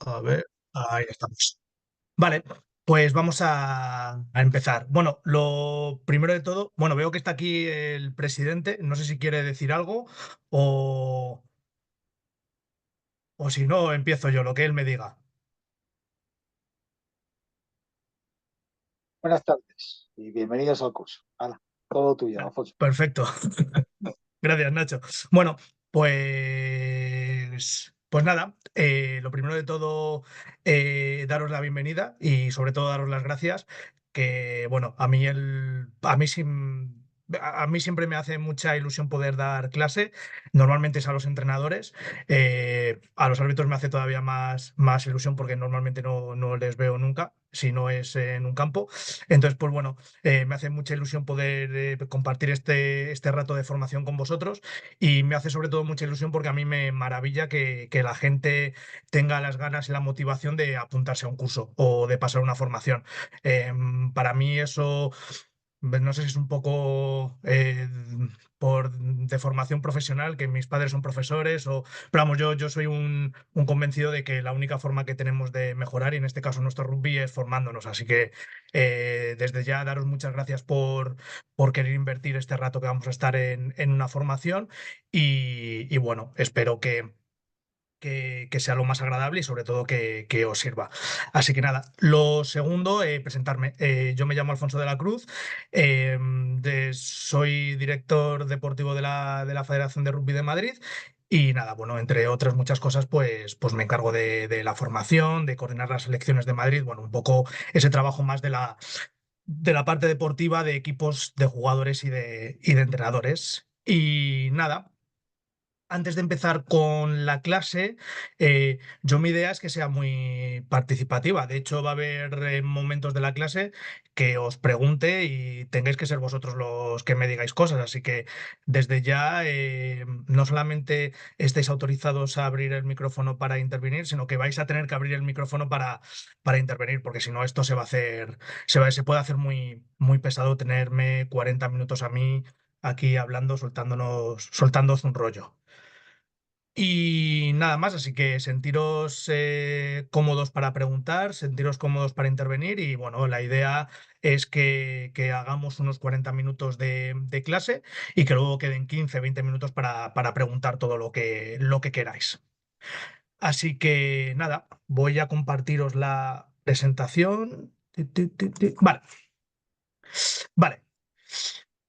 A ver, ahí estamos. Vale, pues vamos a empezar. Bueno, lo primero de todo, bueno, veo que está aquí el presidente. No sé si quiere decir algo o, o si no, empiezo yo, lo que él me diga. Buenas tardes y bienvenidos al curso. Hala, todo tuyo, Alfonso. Perfecto. Gracias, Nacho. Bueno, pues nada, lo primero de todo, daros la bienvenida y sobre todo daros las gracias, que bueno, a mí siempre me hace mucha ilusión poder dar clase, normalmente es a los entrenadores, a los árbitros me hace todavía más ilusión porque normalmente no les veo nunca, si no es en un campo. Entonces, pues bueno. Me hace mucha ilusión poder compartir este rato de formación con vosotros y me hace sobre todo mucha ilusión porque a mí me maravilla que la gente tenga las ganas y la motivación de apuntarse a un curso o de pasar una formación. Para mí eso, no sé si es un poco de formación profesional, que mis padres son profesores, pero vamos, yo soy un convencido de que la única forma que tenemos de mejorar, y en este caso nuestro rugby, es formándonos. Así que desde ya daros muchas gracias por querer invertir este rato que vamos a estar en una formación y bueno, espero que sea lo más agradable y sobre todo que os sirva. Así que nada, lo segundo, presentarme. Yo me llamo Alfonso de la Cruz, soy director deportivo de la Federación de Rugby de Madrid. Y nada, bueno, entre otras muchas cosas, pues me encargo de la formación, de coordinar las selecciones de Madrid, bueno, un poco ese trabajo más de la parte deportiva de equipos de jugadores y de entrenadores. Y nada, antes de empezar con la clase, yo mi idea es que sea muy participativa. De hecho, va a haber momentos de la clase que os pregunte y tengáis que ser vosotros los que me digáis cosas. Así que desde ya no solamente estáis autorizados a abrir el micrófono para intervenir, sino que vais a tener que abrir el micrófono para intervenir, porque si no, esto se puede hacer muy pesado tenerme 40 minutos a mí aquí hablando, soltándoos un rollo. Y nada más, así que sentiros cómodos para preguntar, sentiros cómodos para intervenir y bueno, la idea es que hagamos unos 40 minutos de clase y que luego queden 15 20 minutos para preguntar todo lo que queráis. Así que nada, voy a compartiros la presentación. Vale, vale.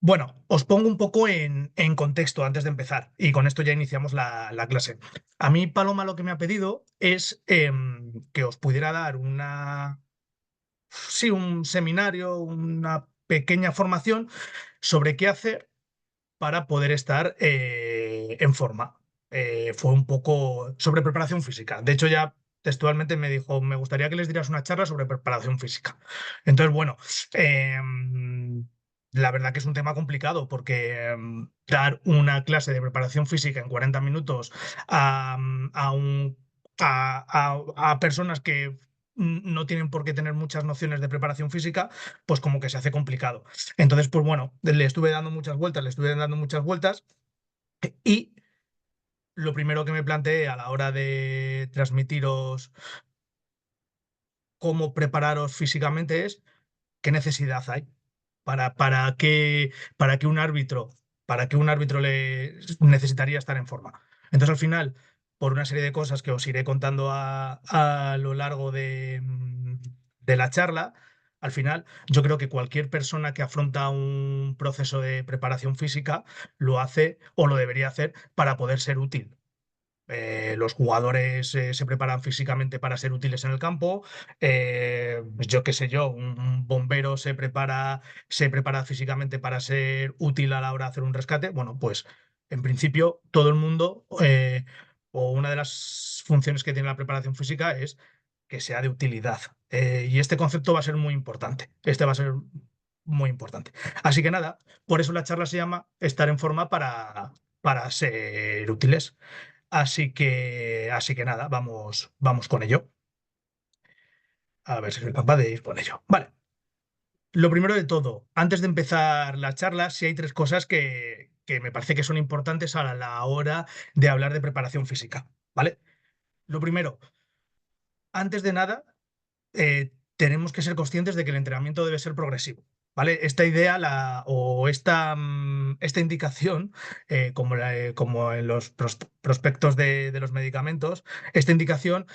Bueno, os pongo un poco en contexto antes de empezar y con esto ya iniciamos la clase. A mí Paloma lo que me ha pedido es que os pudiera dar sí, un seminario, una pequeña formación sobre qué hacer para poder estar en forma. Fue un poco sobre preparación física. De hecho, ya textualmente me dijo, me gustaría que les dieras una charla sobre preparación física. Entonces, bueno, la verdad que es un tema complicado porque dar una clase de preparación física en 40 minutos a, a un- a personas que no tienen por qué tener muchas nociones de preparación física, pues como que se hace complicado. Entonces, pues bueno, le estuve dando muchas vueltas y lo primero que me planteé a la hora de transmitiros cómo prepararos físicamente es qué necesidad hay para que un árbitro, para que un árbitro le necesitaría estar en forma. Entonces, al final, por una serie de cosas que os iré contando a lo largo de la charla, al final, yo creo que cualquier persona que afronta un proceso de preparación física lo hace o lo debería hacer para poder ser útil. Los jugadores se preparan físicamente para ser útiles en el campo. Pues yo qué sé yo, un bombero se prepara físicamente para ser útil a la hora de hacer un rescate. Bueno, pues en principio todo el mundo, o una de las funciones que tiene la preparación física es que sea de utilidad. Y este concepto va a ser muy importante. Este va a ser muy importante. Así que nada, por eso la charla se llama Estar en forma para ser útiles. Así que nada, vamos con ello. A ver si soy capaz de ir con ello. Vale. Lo primero de todo, antes de empezar la charla, sí hay tres cosas que me parece que son importantes a la hora de hablar de preparación física. ¿Vale? Lo primero, Antes de nada, tenemos que ser conscientes de que el entrenamiento debe ser progresivo. ¿Vale? Esta idea o esta indicación, como en los prospectos de los medicamentos, esta indicación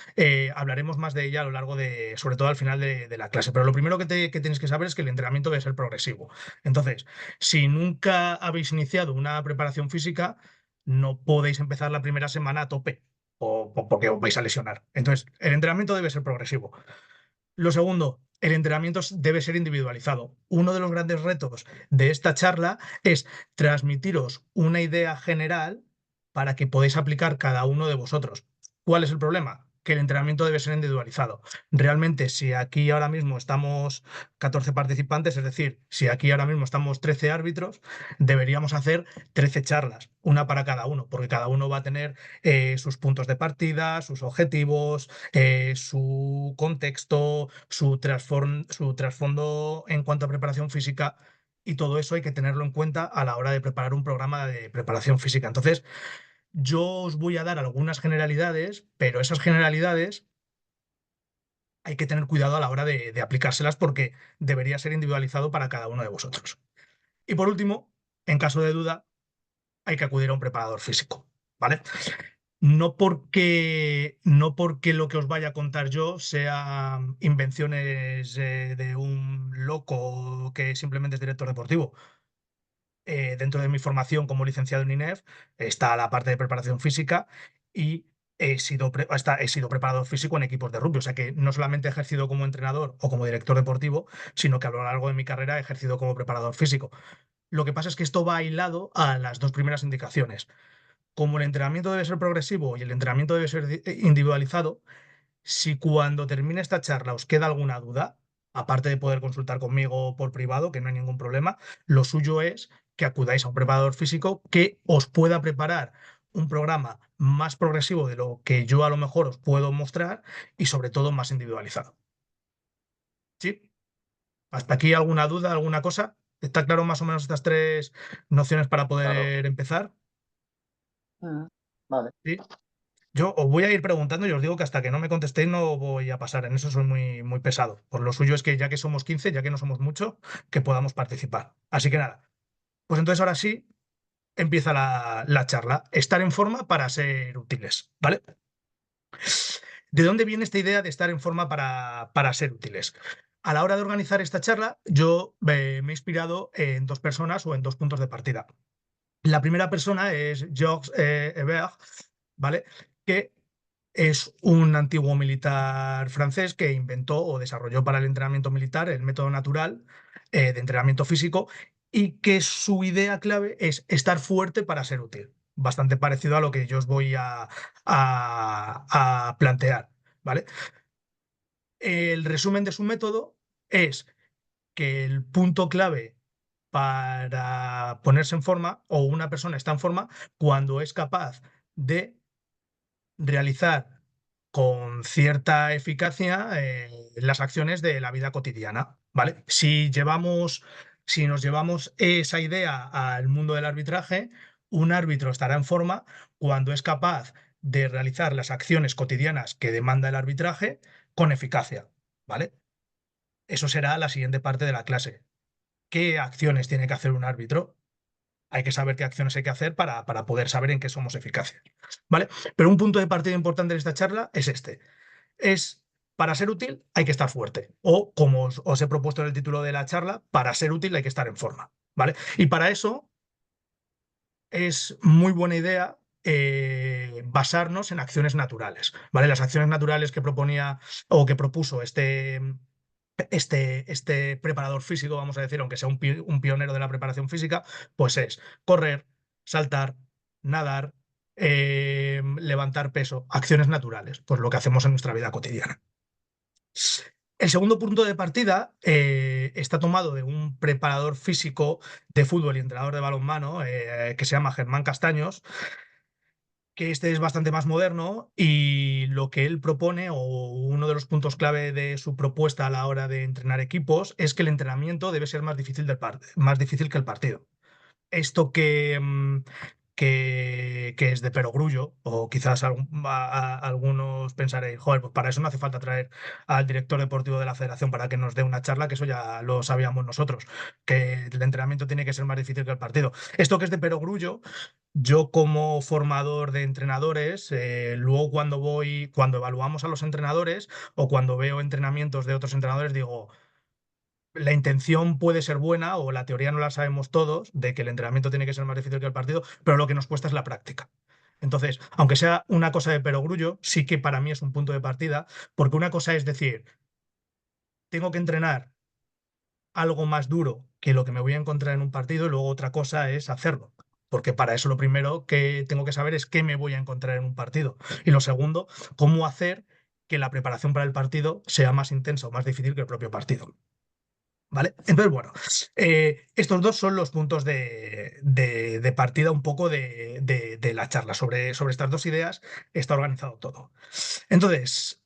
hablaremos más de ella a lo largo sobre todo al final de la clase. Pero lo primero que tienes que saber es que el entrenamiento debe ser progresivo. Entonces, si nunca habéis iniciado una preparación física, no podéis empezar la primera semana a tope o porque os vais a lesionar. Entonces, el entrenamiento debe ser progresivo. Lo segundo, el entrenamiento debe ser individualizado. Uno de los grandes retos de esta charla es transmitiros una idea general para que podáis aplicar cada uno de vosotros. ¿Cuál es el problema? Que el entrenamiento debe ser individualizado. Realmente, si aquí ahora mismo estamos 14 participantes, es decir, si aquí ahora mismo estamos 13 árbitros, deberíamos hacer 13 charlas, una para cada uno, porque cada uno va a tener sus puntos de partida, sus objetivos, su contexto, su trasfondo en cuanto a preparación física, y todo eso hay que tenerlo en cuenta a la hora de preparar un programa de preparación física. Entonces, yo os voy a dar algunas generalidades, pero esas generalidades hay que tener cuidado a la hora de aplicárselas porque debería ser individualizado para cada uno de vosotros. Y por último, en caso de duda, hay que acudir a un preparador físico, ¿vale? No porque lo que os vaya a contar yo sea invenciones de un loco que simplemente es director deportivo. Dentro de mi formación como licenciado en INEF está la parte de preparación física y he sido preparador físico en equipos de rugby. O sea que no solamente he ejercido como entrenador o como director deportivo, sino que a lo largo de mi carrera he ejercido como preparador físico. Lo que pasa es que esto va hilado a las dos primeras indicaciones. Como el entrenamiento debe ser progresivo y el entrenamiento debe ser individualizado, si cuando termine esta charla os queda alguna duda, aparte de poder consultar conmigo por privado, que no hay ningún problema, lo suyo es que acudáis a un preparador físico que os pueda preparar un programa más progresivo de lo que yo a lo mejor os puedo mostrar y sobre todo más individualizado. ¿Sí? ¿Hasta aquí alguna duda, alguna cosa? ¿Está claro más o menos estas tres nociones para Claro. poder empezar? Vale. ¿Sí? Yo os voy a ir preguntando y os digo que hasta que no me contestéis no voy a pasar. En eso soy muy, muy pesado. Por lo suyo es que ya que somos 15, ya que no somos mucho, que podamos participar. Así que nada, pues entonces ahora sí empieza la charla. Estar en forma para ser útiles, ¿vale? ¿De dónde viene esta idea de estar en forma para ser útiles? A la hora de organizar esta charla, yo me he inspirado en dos personas o en dos puntos de partida. La primera persona es Georges Hebert, ¿vale? Que es un antiguo militar francés que inventó o desarrolló para el entrenamiento militar el método natural de entrenamiento físico y que su idea clave es estar fuerte para ser útil. Bastante parecido a lo que yo os voy a plantear, ¿vale? El resumen de su método es que el punto clave para ponerse en forma o una persona está en forma cuando es capaz de realizar con cierta eficacia las acciones de la vida cotidiana, ¿vale? Si nos llevamos esa idea al mundo del arbitraje, un árbitro estará en forma cuando es capaz de realizar las acciones cotidianas que demanda el arbitraje con eficacia, ¿vale? Eso será la siguiente parte de la clase. ¿Qué acciones tiene que hacer un árbitro? Hay que saber qué acciones hay que hacer para poder saber en qué somos eficaces, ¿vale? Pero un punto de partida importante de esta charla es este. Es, para ser útil hay que estar fuerte. O, como os he propuesto en el título de la charla, para ser útil hay que estar en forma, ¿vale? Y para eso es muy buena idea basarnos en acciones naturales, ¿vale? Las acciones naturales que proponía o que propuso este preparador físico, vamos a decir, aunque sea un pionero de la preparación física, pues es correr, saltar, nadar, levantar peso, acciones naturales, pues lo que hacemos en nuestra vida cotidiana. El segundo punto de partida está tomado de un preparador físico de fútbol y entrenador de balonmano que se llama Germán Castaños, que este es bastante más moderno y lo que él propone, o uno de los puntos clave de su propuesta a la hora de entrenar equipos, es que el entrenamiento debe ser más difícil que el partido. ¿Esto que es de perogrullo, o quizás algunos pensaréis, joder, pues para eso no hace falta traer al director deportivo de la federación para que nos dé una charla, que eso ya lo sabíamos nosotros, que el entrenamiento tiene que ser más difícil que el partido. Esto que es de perogrullo, yo como formador de entrenadores, luego cuando evaluamos a los entrenadores o cuando veo entrenamientos de otros entrenadores, digo, la intención puede ser buena o la teoría no la sabemos todos de que el entrenamiento tiene que ser más difícil que el partido, pero lo que nos cuesta es la práctica. Entonces, aunque sea una cosa de perogrullo, sí que para mí es un punto de partida, porque una cosa es decir, tengo que entrenar algo más duro que lo que me voy a encontrar en un partido y luego otra cosa es hacerlo. Porque para eso lo primero que tengo que saber es qué me voy a encontrar en un partido. Y lo segundo, cómo hacer que la preparación para el partido sea más intensa o más difícil que el propio partido. ¿Vale? Entonces, bueno, estos dos son los puntos de partida un poco de la charla. Sobre estas dos ideas está organizado todo. Entonces,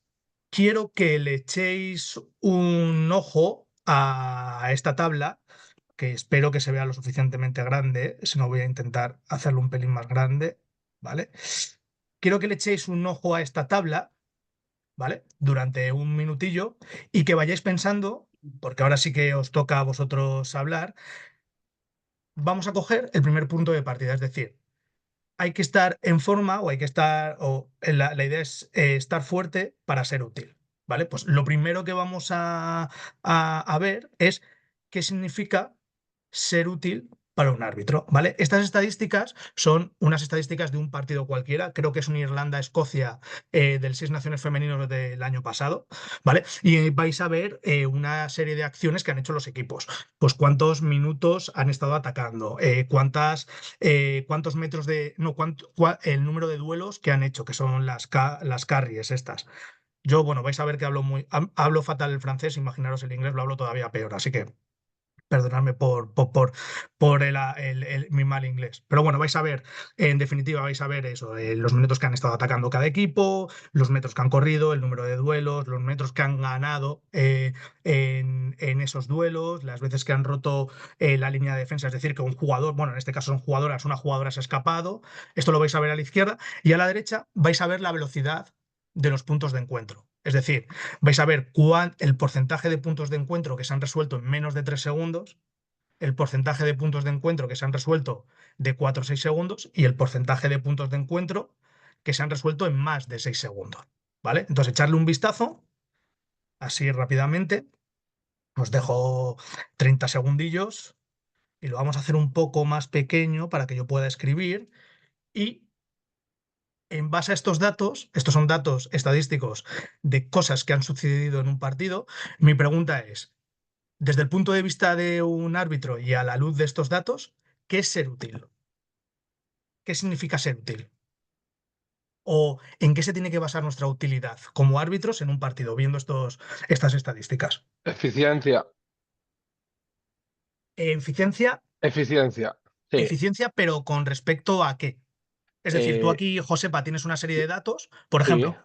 quiero que le echéis un ojo a esta tabla, que espero que se vea lo suficientemente grande, si no voy a intentar hacerlo un pelín más grande, ¿vale? Quiero que le echéis un ojo a esta tabla, ¿vale? Durante un minutillo y que vayáis pensando, porque ahora sí que os toca a vosotros hablar, vamos a coger el primer punto de partida, es decir, hay que estar en forma o hay que estar, la idea es estar fuerte para ser útil, ¿vale? Pues lo primero que vamos a ver es qué significa ser útil para un árbitro, ¿vale? Estas estadísticas son unas estadísticas de un partido cualquiera, creo que es un Irlanda-Escocia del Seis Naciones Femeninos del año pasado, ¿vale? Y vais a ver una serie de acciones que han hecho los equipos, pues cuántos minutos han estado atacando, cuántos metros de, no, el número de duelos que han hecho, que son las carries estas. Yo, bueno, vais a ver que hablo fatal el francés, imaginaros el inglés lo hablo todavía peor, así que perdonadme por mi mal inglés. Pero bueno, vais a ver, en definitiva, vais a ver eso, los minutos que han estado atacando cada equipo, los metros que han corrido, el número de duelos, los metros que han ganado en esos duelos, las veces que han roto la línea de defensa, es decir, que un jugador, bueno, en este caso son jugadoras, una jugadora se ha escapado, esto lo vais a ver a la izquierda, y a la derecha vais a ver la velocidad de los puntos de encuentro. Es decir, vais a ver el porcentaje de puntos de encuentro que se han resuelto en menos de 3 segundos, el porcentaje de puntos de encuentro que se han resuelto de 4 o 6 segundos y el porcentaje de puntos de encuentro que se han resuelto en más de 6 segundos. ¿Vale? Entonces, echarle un vistazo así rápidamente. Os dejo 30 segundillos y lo vamos a hacer un poco más pequeño para que yo pueda escribir. Y en base a estos datos, estos son datos estadísticos de cosas que han sucedido en un partido, mi pregunta es, desde el punto de vista de un árbitro y a la luz de estos datos, ¿qué es ser útil? ¿Qué significa ser útil? ¿O en qué se tiene que basar nuestra utilidad como árbitros en un partido, viendo estas estadísticas? Eficiencia, Eficiencia, eficiencia. Sí, eficiencia, pero con respecto a qué. Es decir, tú eh, aquí, Josepa, tienes una serie de datos. Por sí. ejemplo,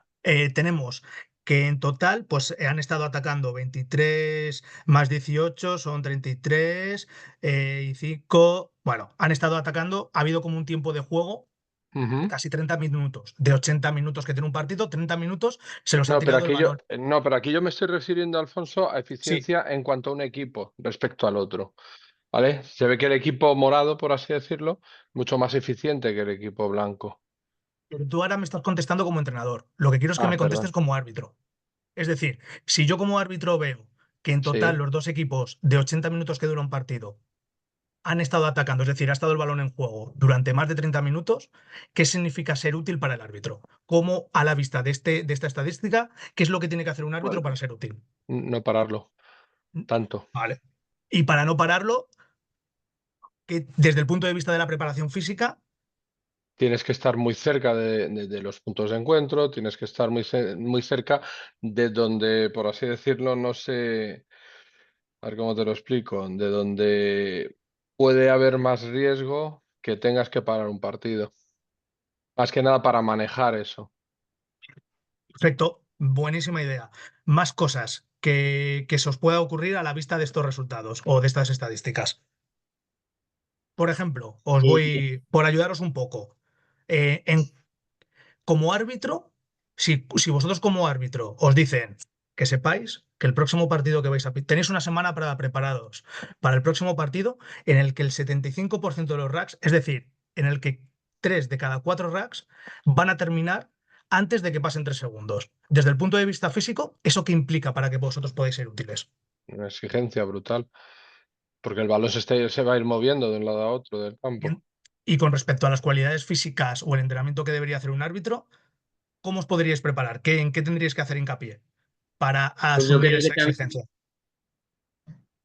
tenemos que en total pues, han estado atacando 23 más 18 son 33 y 5. Bueno, han estado atacando. Ha habido como un tiempo de juego de Ujú. casi 30 minutos. De 80 minutos que tiene un partido, 30 minutos se los ha tirado el balón. No, pero aquí yo me estoy refiriendo, Alfonso, a Sí, eficiencia en cuanto a un equipo respecto al otro. ¿Vale? Se ve que el equipo morado, por así decirlo, mucho más eficiente que el equipo blanco. pero tú ahora me estás contestando como entrenador. Lo que quiero es que Ah, me contestes perdón. como árbitro. Es decir, si yo como árbitro veo que en total Sí. los dos equipos de 80 minutos que dura un partido han estado atacando, es decir, ha estado el balón en juego durante más de 30 minutos, ¿qué significa ser útil para el árbitro? ¿Cómo, a la vista de esta estadística, qué es lo que tiene que hacer un árbitro Bueno, para ser útil? no pararlo tanto. Vale. Y para no pararlo, que desde el punto de vista de la preparación física, Tienes que estar muy cerca de los puntos de encuentro, tienes que estar muy cerca de donde, por así decirlo, no sé. A ver cómo te lo explico. De donde puede haber más riesgo que tengas que parar un partido. Más que nada para manejar eso. perfecto, buenísima idea. Más cosas que se os pueda ocurrir a la vista de estos resultados o de estas estadísticas. Por ejemplo, os Eh, voy, por ayudaros un poco, en como árbitro, si vosotros como árbitro os dicen que sepáis que el próximo partido que vais a... Tenéis una semana para preparados para el próximo partido en el que el 75% de los racks, es decir, en el que 3 de cada 4 racks van a terminar antes de que pasen 3 segundos. Desde el punto de vista físico, ¿eso qué implica para que vosotros podáis ser útiles? Una exigencia brutal. Porque el balón se va a ir moviendo de un lado a otro del Y, campo. y con respecto a las cualidades físicas o el entrenamiento que debería hacer un árbitro, ¿cómo os podríais preparar? ¿En qué tendríais que hacer hincapié para pues yo asumir creo que esa exigencia?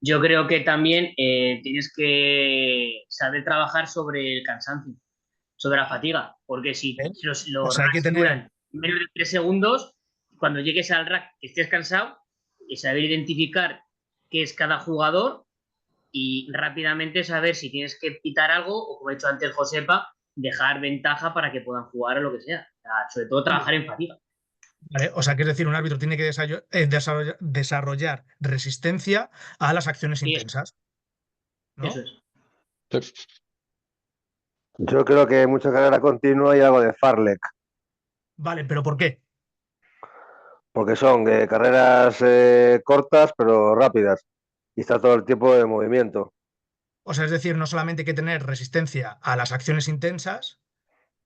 yo creo que también tienes que saber trabajar sobre el cansancio, sobre la fatiga, porque si ¿Eh? O los sea, hay que racks tener, duran menos de 3 segundos, cuando llegues al rack que estés cansado, y saber identificar qué es cada jugador y rápidamente saber si tienes que pitar algo o, como ha dicho antes Josepa, dejar ventaja para que puedan jugar o lo que sea. O sea, sobre todo trabajar en fatiga. ¿vale? O sea, que es decir, un árbitro tiene que desarrollar resistencia a las acciones Sí, intensas, eso ¿no? es. Sí. Yo creo que mucha carrera continua y algo de farlek, Vale, pero ¿por qué? porque son carreras cortas pero rápidas y está todo el tiempo de movimiento. O sea, es decir, no solamente hay que tener resistencia a las acciones intensas,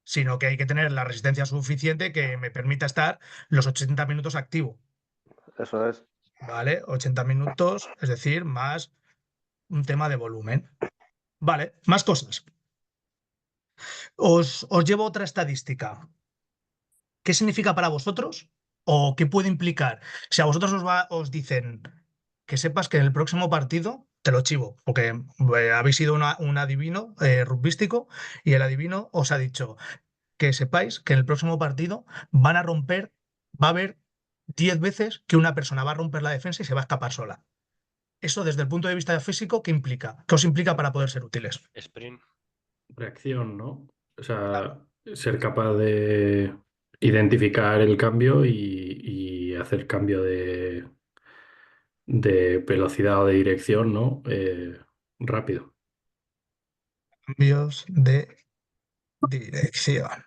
sino que hay que tener la resistencia suficiente que me permita estar los 80 minutos activo, Eso es. ¿vale? 80 minutos, es decir, más un tema de volumen. Vale, más cosas. Os llevo otra estadística. ¿Qué significa para vosotros o qué puede implicar? Si a vosotros os dicen que sepas que en el próximo partido, te lo chivo, porque habéis sido un adivino rugbyístico y el adivino os ha dicho que sepáis que en el próximo partido van a romper, va a haber 10 veces que una persona va a romper la defensa y se va a escapar sola. Eso desde el punto de vista físico, ¿qué implica? ¿Qué os implica para poder ser útiles? Sprint. Reacción, ¿no? O Claro. sea, ser capaz de identificar el cambio y hacer cambio de velocidad o de dirección, ¿no? Rápido. Cambios de dirección.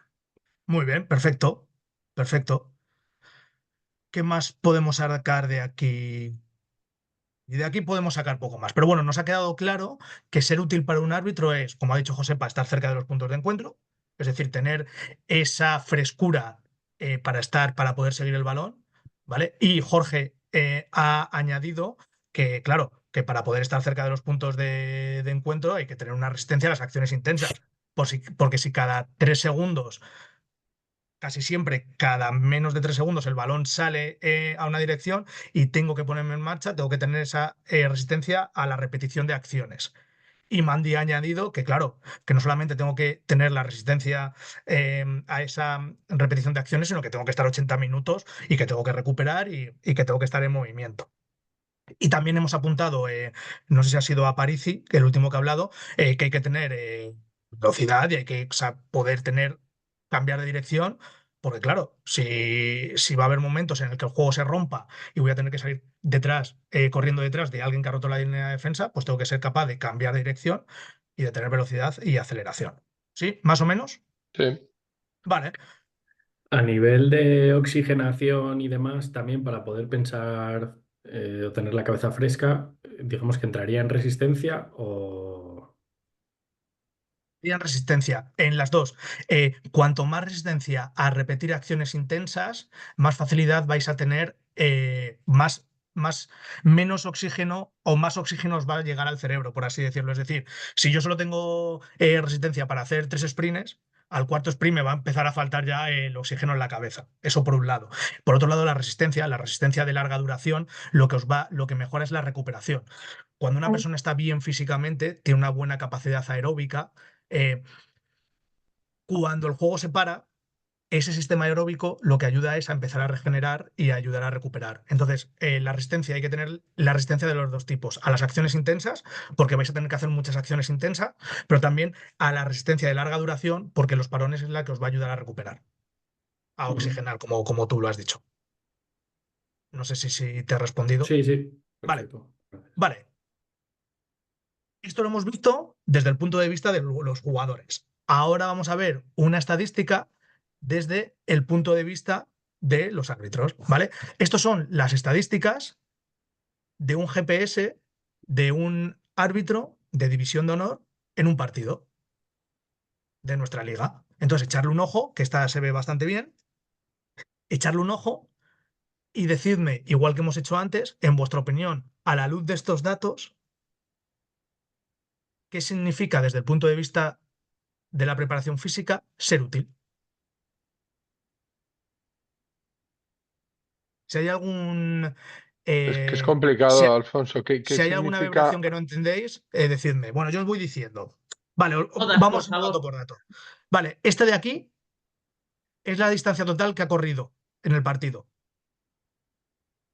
Muy bien, perfecto. Perfecto. ¿Qué más podemos sacar de aquí? Y de aquí podemos sacar poco más. Pero bueno, nos ha quedado claro que ser útil para un árbitro es, como ha dicho Josepa, estar cerca de los puntos de encuentro, es decir, tener esa frescura para poder seguir el balón, ¿vale? Y Jorge ha añadido que, claro, que para poder estar cerca de los puntos de encuentro hay que tener una resistencia a las acciones intensas. Porque si cada 3 segundos, casi siempre, cada menos de 3 segundos, el balón sale a una dirección y tengo que ponerme en marcha, tengo que tener esa resistencia a la repetición de acciones. Y Mandy ha añadido que, claro, que no solamente tengo que tener la resistencia a esa repetición de acciones, sino que tengo que estar 80 minutos y que tengo que recuperar y que tengo que estar en movimiento. Y también hemos apuntado, no sé si ha sido a Parisi, que el último que ha hablado, que hay que tener velocidad y hay que, o sea, poder cambiar de dirección, porque claro, si va a haber momentos en el que el juego se rompa y voy a tener que salir detrás, corriendo detrás de alguien que ha roto la línea de defensa, pues tengo que ser capaz de cambiar de dirección y de tener velocidad y aceleración. ¿Sí? ¿Más o menos? Sí. Vale. A nivel de oxigenación y demás, también para poder pensar o tener la cabeza fresca, digamos que entraría en resistencia o... En resistencia, en las dos. Cuanto más resistencia a repetir acciones intensas, más facilidad vais a tener, menos oxígeno o más oxígeno os va a llegar al cerebro, por así decirlo. Es decir, si yo solo tengo resistencia para hacer 3 sprints, al cuarto sprint me va a empezar a faltar ya el oxígeno en la cabeza. Eso por un lado. Por otro lado, la resistencia de larga duración, lo que mejora es la recuperación. Cuando una persona está bien físicamente, tiene una buena capacidad aeróbica, eh, cuando el juego se para, ese sistema aeróbico lo que ayuda es a empezar a regenerar y a ayudar a recuperar. Entonces, la resistencia, hay que tener la resistencia de los dos tipos, a las acciones intensas, porque vais a tener que hacer muchas acciones intensas, pero también a la resistencia de larga duración, porque los parones es la que os va a ayudar a recuperar, a oxigenar, como tú lo has dicho. No sé si te he respondido. Sí, sí, Vale, perfecto. Gracias. vale. Esto lo hemos visto desde el punto de vista de los jugadores. Ahora vamos a ver una estadística desde el punto de vista de los árbitros, ¿vale? Estas son las estadísticas de un GPS de un árbitro de división de honor en un partido de nuestra liga. Entonces, echarle un ojo, que esta se ve bastante bien, echarle un ojo y decidme, igual que hemos hecho antes, en vuestra opinión, a la luz de estos datos, ¿qué significa desde el punto de vista de la preparación física ser útil? Si hay algún... Es que es si, complicado, Alfonso. ¿Qué si hay alguna aberración significa? que no entendéis, decidme. Bueno, yo os voy diciendo. Vale, Todas, por vamos dato favor. por dato. Vale, este de aquí es la distancia total que ha corrido en el partido.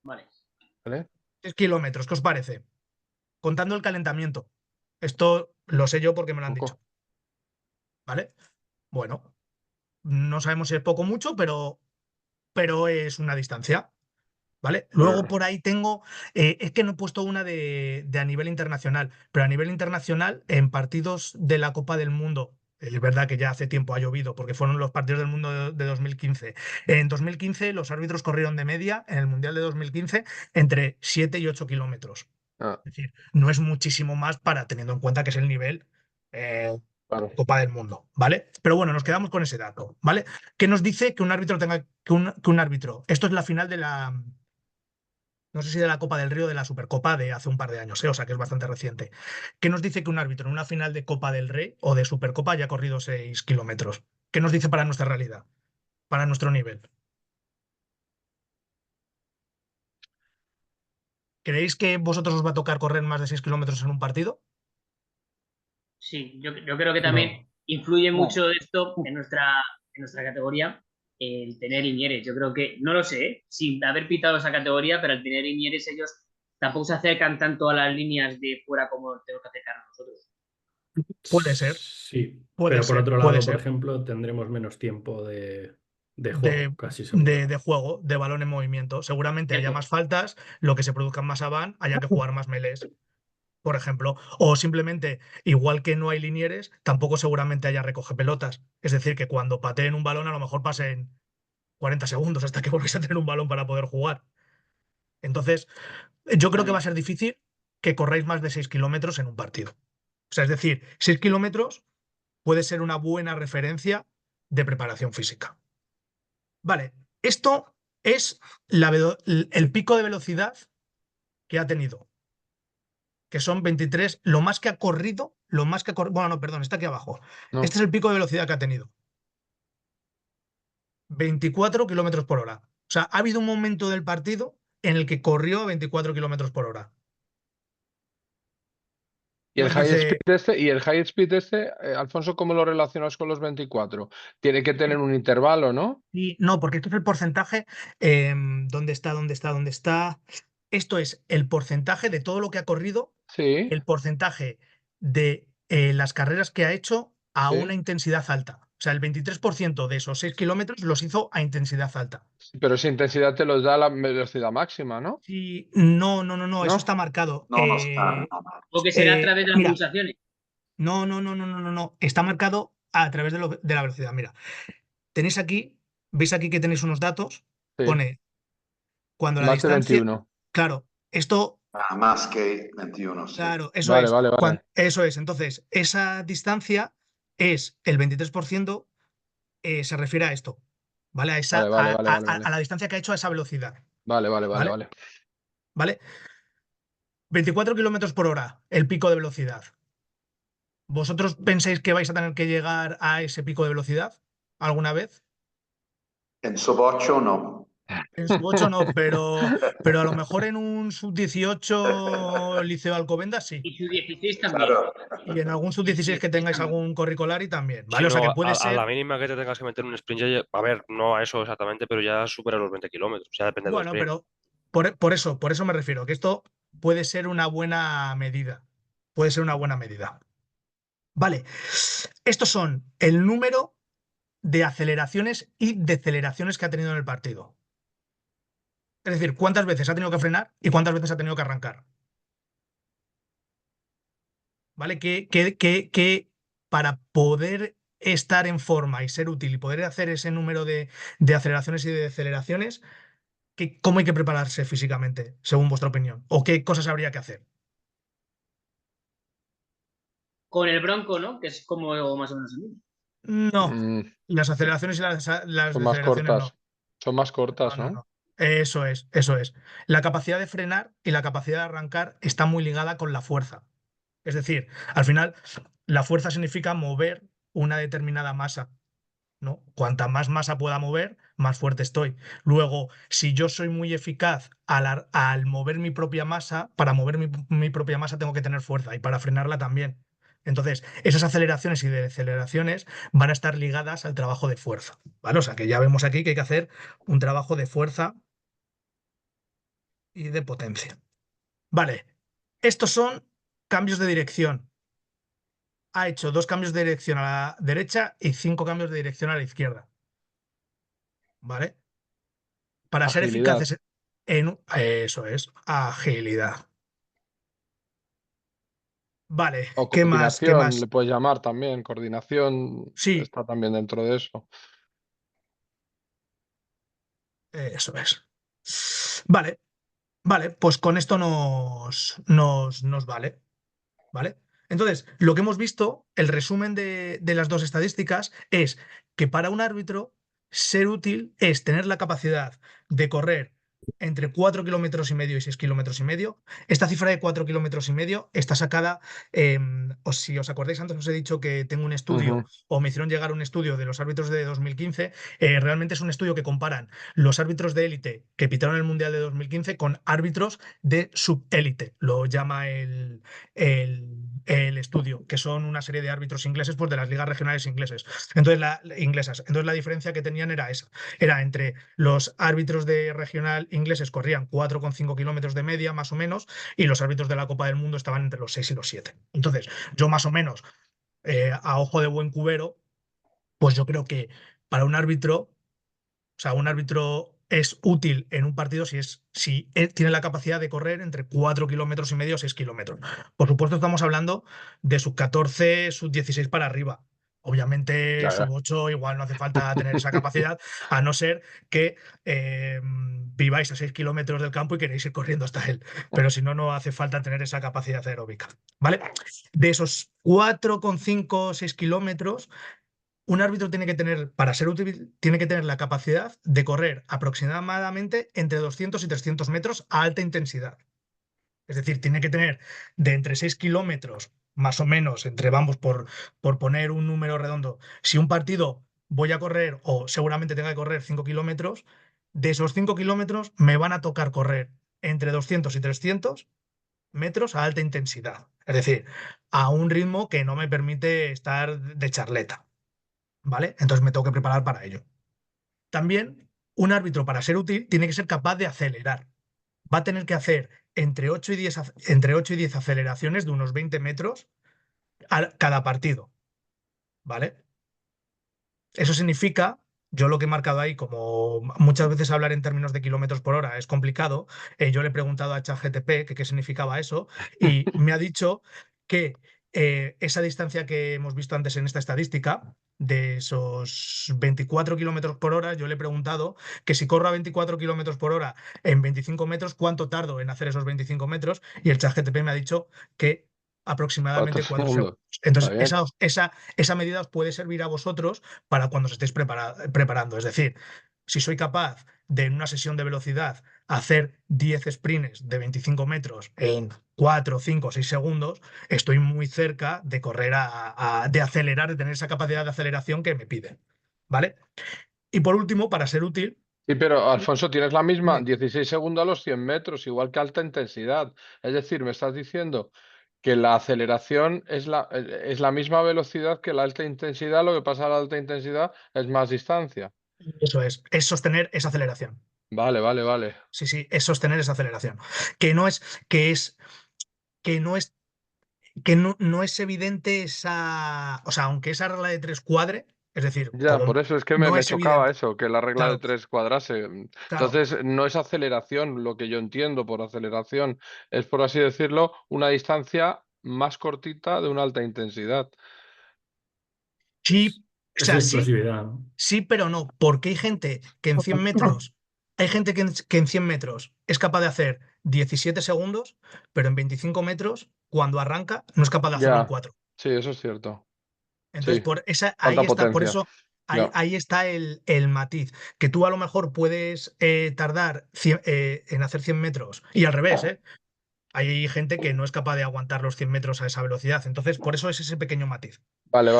Vale. ¿Vale? 6 kilómetros, ¿qué os parece? Contando el calentamiento. Esto lo sé yo porque me lo han dicho. Poco. ¿Vale? Bueno, no sabemos si es poco o mucho, pero es una distancia. ¿Vale? Luego por ahí tengo, es que no he puesto una de a nivel internacional, pero a nivel internacional, en partidos de la Copa del Mundo, es verdad que ya hace tiempo ha llovido, porque fueron los partidos del mundo de 2015. En 2015 los árbitros corrieron de media, en el Mundial de 2015, entre 7 y 8 kilómetros. Ah, Es decir, no es muchísimo más para teniendo en cuenta que es el nivel claro. Copa del Mundo, ¿vale? Pero bueno, nos quedamos con ese dato, ¿vale? ¿Qué nos dice que un árbitro tenga que un árbitro? Esto es la final de la no sé si de la Copa del Rey o de la Supercopa de hace un par de años, o sea que es bastante reciente. ¿Qué nos dice que un árbitro en una final de Copa del Rey o de Supercopa haya corrido 6 kilómetros? ¿Qué nos dice para nuestra realidad? Para nuestro nivel. ¿Creéis que vosotros os va a tocar correr más de 6 kilómetros en un partido? Sí, yo creo que No. también influye No. mucho esto en nuestra categoría, el tener Inieres. Yo creo que, no lo sé, sin haber pitado esa categoría, pero al tener Inieres ellos tampoco se acercan tanto a las líneas de fuera como tenemos que acercarnos nosotros. Puede ser, Sí, puede pero por ser, otro puede lado, por ser. ejemplo, tendremos menos tiempo de De, juego, casi seguro. de juego, de balón en movimiento. Seguramente haya Cierto. más faltas, lo que se produzcan más van, haya que jugar más melés, por ejemplo. O simplemente, igual que no hay linieres, tampoco seguramente haya recoge pelotas. Es decir, que cuando pateen un balón a lo mejor pasen 40 segundos hasta que volvéis a tener un balón para poder jugar. Entonces, yo creo que va a También. ser difícil que corráis más de 6 kilómetros en un partido. O sea, es decir, 6 kilómetros puede ser una buena referencia de preparación física. Vale, esto es el pico de velocidad que ha tenido, que son 23, bueno, no, perdón, está aquí abajo. No. Este es el pico de velocidad que ha tenido. 24 kilómetros por hora. O sea, ha habido un momento del partido en el que corrió a 24 kilómetros por hora. Y el Nos high dice, speed Alfonso, ¿cómo lo relacionas con los 24? Tiene que tener un intervalo, ¿no? y no, porque esto es el porcentaje. ¿Dónde está? ¿Dónde está? ¿Dónde está? Esto es el porcentaje de todo lo que ha corrido, Sí, el porcentaje de las carreras que ha hecho a una sí. intensidad alta. O sea, el 23% de esos 6 kilómetros los hizo a intensidad alta. Pero esa intensidad te los da la velocidad máxima, ¿no? Sí, no, no, no, no, eso está ¿No? marcado. No, no está. No. O que será a través de las Mira, pulsaciones. no, no, no, no, no, no, no. Está marcado a través de la velocidad. Mira, tenéis aquí, veis aquí que tenéis unos datos. Sí. Pone cuando la Más de distancia. 21. Claro, esto, Más que 21, sí. claro, eso Vale, es. vale, vale. Eso es. Entonces, esa distancia es el 23%, se refiere a esto, ¿vale? A, esa, Vale, vale, vale, vale, a vale. la distancia que ha hecho a esa velocidad, Vale, vale, vale, ¿vale? vale. ¿Vale? 24 kilómetros por hora, el pico de velocidad. ¿Vosotros pensáis que vais a tener que llegar a ese pico de velocidad alguna vez? En sub 8 no. En su 8 no, pero a lo mejor en un sub-18 Liceo Alcobendas sí. Y su 16 también. Claro. Y en algún sub-16 que tengáis algún curricolari también, Si ¿vale? O sea no, que puede a ser. la mínima que te tengas que meter un sprint, a ver, no a eso exactamente, pero ya supera los 20 kilómetros, ya depende del Bueno, sprint. pero por eso me refiero, que esto puede ser una buena medida. Puede ser una buena medida. Vale. Estos son el número de aceleraciones y deceleraciones que ha tenido en el partido. Es decir, cuántas veces ha tenido que frenar y cuántas veces ha tenido que arrancar. ¿vale? Que para poder estar en forma y ser útil y poder hacer ese número de aceleraciones y de deceleraciones, ¿cómo hay que prepararse físicamente, según vuestra opinión? ¿O qué cosas habría que hacer? Con el Bronco, ¿no? Que es como más o menos el mismo. No, Mm, las aceleraciones y las son más deceleraciones no. cortas. Son más No, cortas, no, ¿no? no. Eso es, eso es. La capacidad de frenar y la capacidad de arrancar está muy ligada con la fuerza. Es decir, al final, la fuerza significa mover una determinada masa, ¿no? Cuanta más masa pueda mover, más fuerte estoy. Luego, si yo soy muy eficaz al mover mi propia masa, para mover mi propia masa tengo que tener fuerza y para frenarla también. Entonces, esas aceleraciones y deceleraciones van a estar ligadas al trabajo de fuerza, ¿vale? O sea, que ya vemos aquí que hay que hacer un trabajo de fuerza y de potencia. Vale, estos son cambios de dirección. Ha hecho 2 cambios de dirección a la derecha y 5 cambios de dirección a la izquierda. ¿Vale? Para ser Agilidad eficaces eso es, agilidad. Vale, o ¿qué más? ¿Qué coordinación, le más? puedes llamar también. Coordinación Sí, está también dentro de eso. eso es. Vale, vale, pues con esto nos vale. ¿Vale? Entonces, lo que hemos visto, el resumen de las 2 estadísticas, es que para un árbitro ser útil es tener la capacidad de correr entre 4,5 kilómetros y 6,5 kilómetros. Esta cifra de 4,5 kilómetros está sacada, o si os acordáis, antes os he dicho que tengo un estudio, Ujú. o me hicieron llegar un estudio de los árbitros de 2015. Realmente es un estudio que comparan los árbitros de élite que pitaron el Mundial de 2015 con árbitros de subélite, lo llama el estudio, que son una serie de árbitros ingleses, pues de las ligas regionales inglesas. Entonces la diferencia que tenían era esa, era entre los árbitros de regional ingleses corrían 4,5 kilómetros de media, más o menos, y los árbitros de la Copa del Mundo estaban entre los 6 y los 7. Entonces, yo más o menos, a ojo de buen cubero, pues yo creo que para un árbitro, o sea, un árbitro es útil en un partido si él tiene la capacidad de correr entre 4,5 kilómetros y 6 kilómetros. Por supuesto, estamos hablando de sub 14, sub 16 para arriba. Obviamente, sub Claro. 8 igual no hace falta tener esa capacidad, a no ser que viváis a 6 kilómetros del campo y queréis ir corriendo hasta él. Pero si no, no hace falta tener esa capacidad aeróbica. ¿Vale? De esos 4,5 6 kilómetros, un árbitro tiene que tener, para ser útil, tiene que tener la capacidad de correr aproximadamente entre 200 y 300 metros a alta intensidad. Es decir, tiene que tener de entre 6 kilómetros, más o menos, vamos, por poner un número redondo. Si un partido voy a correr, o seguramente tenga que correr 5 kilómetros, de esos 5 kilómetros me van a tocar correr entre 200 y 300 metros a alta intensidad. Es decir, a un ritmo que no me permite estar de charleta. ¿Vale? Entonces me tengo que preparar para ello. También, un árbitro para ser útil tiene que ser capaz de acelerar. Va a tener que hacer entre 8 y 10 aceleraciones de unos 20 metros a cada partido. ¿Vale? Eso significa, yo lo que he marcado ahí, como muchas veces hablar en términos de kilómetros por hora es complicado, yo le he preguntado a ChatGPT que qué significaba eso y me ha dicho que esa distancia que hemos visto antes en esta estadística, de esos 24 kilómetros por hora, yo le he preguntado que si corro a 24 kilómetros por hora en 25 metros, ¿cuánto tardo en hacer esos 25 metros? Y el ChatGPT me ha dicho que 4 aproximadamente 4 segundos. segundos. Está Entonces, bien. esa medida os puede servir a vosotros para cuando os estéis preparando. Es decir, si soy capaz de en una sesión de velocidad hacer 10 sprints de 25 metros en 4, 5, 6 segundos, estoy muy cerca de correr de acelerar, de tener esa capacidad de aceleración que me piden. ¿Vale? Y por último, para ser útil, Sí, pero Alfonso, tienes la misma dime. 16 segundos a los 100 metros, igual que alta intensidad. Es decir, me estás diciendo que la aceleración es la misma velocidad que la alta intensidad, lo que pasa a la alta intensidad es más distancia. Eso es sostener esa aceleración. Vale, vale, vale. Sí, sí, es sostener esa aceleración. Que no es, que es, que no es no es evidente esa, o sea, aunque esa regla de 3 cuadre, es decir, Ya, como por eso es que no me es chocaba evidente, eso, que la regla de claro, 3 cuadrase. claro, Entonces, no es aceleración, lo que yo entiendo por aceleración, es por así decirlo, una distancia más cortita de una alta intensidad. Sí, o Es sea, sí, explosividad, ¿no? sí, pero no, porque hay gente que en 100 metros, que en 100 metros es capaz de hacer 17 segundos, pero en 25 metros, cuando arranca, no es capaz de hacerlo en Ya, 4. sí, eso es cierto. Entonces, Sí, por esa, falta ahí está, por potencia. eso, ahí, Ya. ahí está el matiz, que tú a lo mejor puedes tardar en hacer 100 metros, y al revés, ¿eh? Hay gente que no es capaz de aguantar los 100 metros a esa velocidad. Entonces, por eso es ese pequeño matiz. Vale.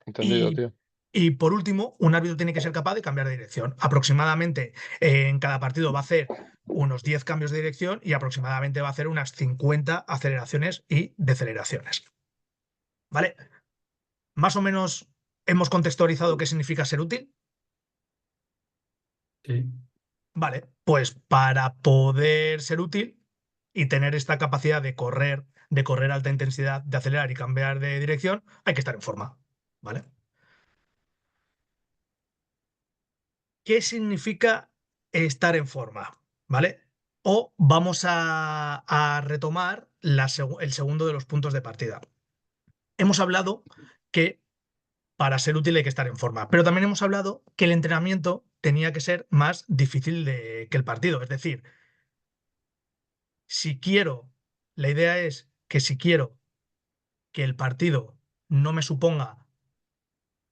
Entendido, Y, tío. y por último, un árbitro tiene que ser capaz de cambiar de dirección. Aproximadamente en cada partido va a hacer unos 10 cambios de dirección y aproximadamente va a hacer unas 50 aceleraciones y deceleraciones. ¿Vale? Más o menos hemos contextualizado qué significa ser útil. Sí. Vale, pues para poder ser útil y tener esta capacidad de correr a alta intensidad, de acelerar y cambiar de dirección, hay que estar en forma. ¿Vale? ¿Qué significa estar en forma? ¿Vale? O vamos a retomar el segundo de los puntos de partida. Hemos hablado que para ser útil hay que estar en forma, pero también hemos hablado que el entrenamiento tenía que ser más difícil que el partido. Es decir, si quiero, la idea es que si quiero que el partido no me suponga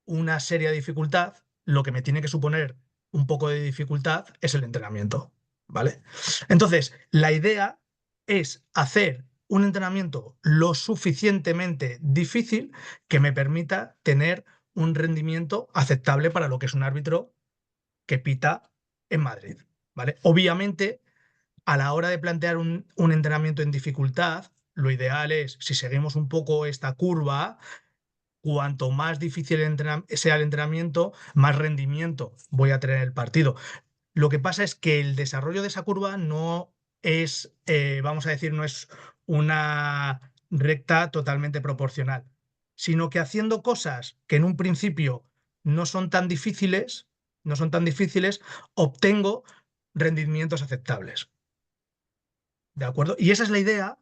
una seria dificultad, lo que me tiene que suponer un poco de dificultad es el entrenamiento, ¿vale? Entonces, la idea es hacer un entrenamiento lo suficientemente difícil que me permita tener un rendimiento aceptable para lo que es un árbitro que pita en Madrid, ¿vale? Obviamente, a la hora de plantear un entrenamiento en dificultad, lo ideal es, si seguimos un poco esta curva, cuanto más difícil sea el entrenamiento, más rendimiento voy a tener en el partido. Lo que pasa es que el desarrollo de esa curva no es, vamos a decir, no es una recta totalmente proporcional, sino que haciendo cosas que en un principio no son tan difíciles, no son tan difíciles, obtengo rendimientos aceptables. ¿De acuerdo? Y esa es la idea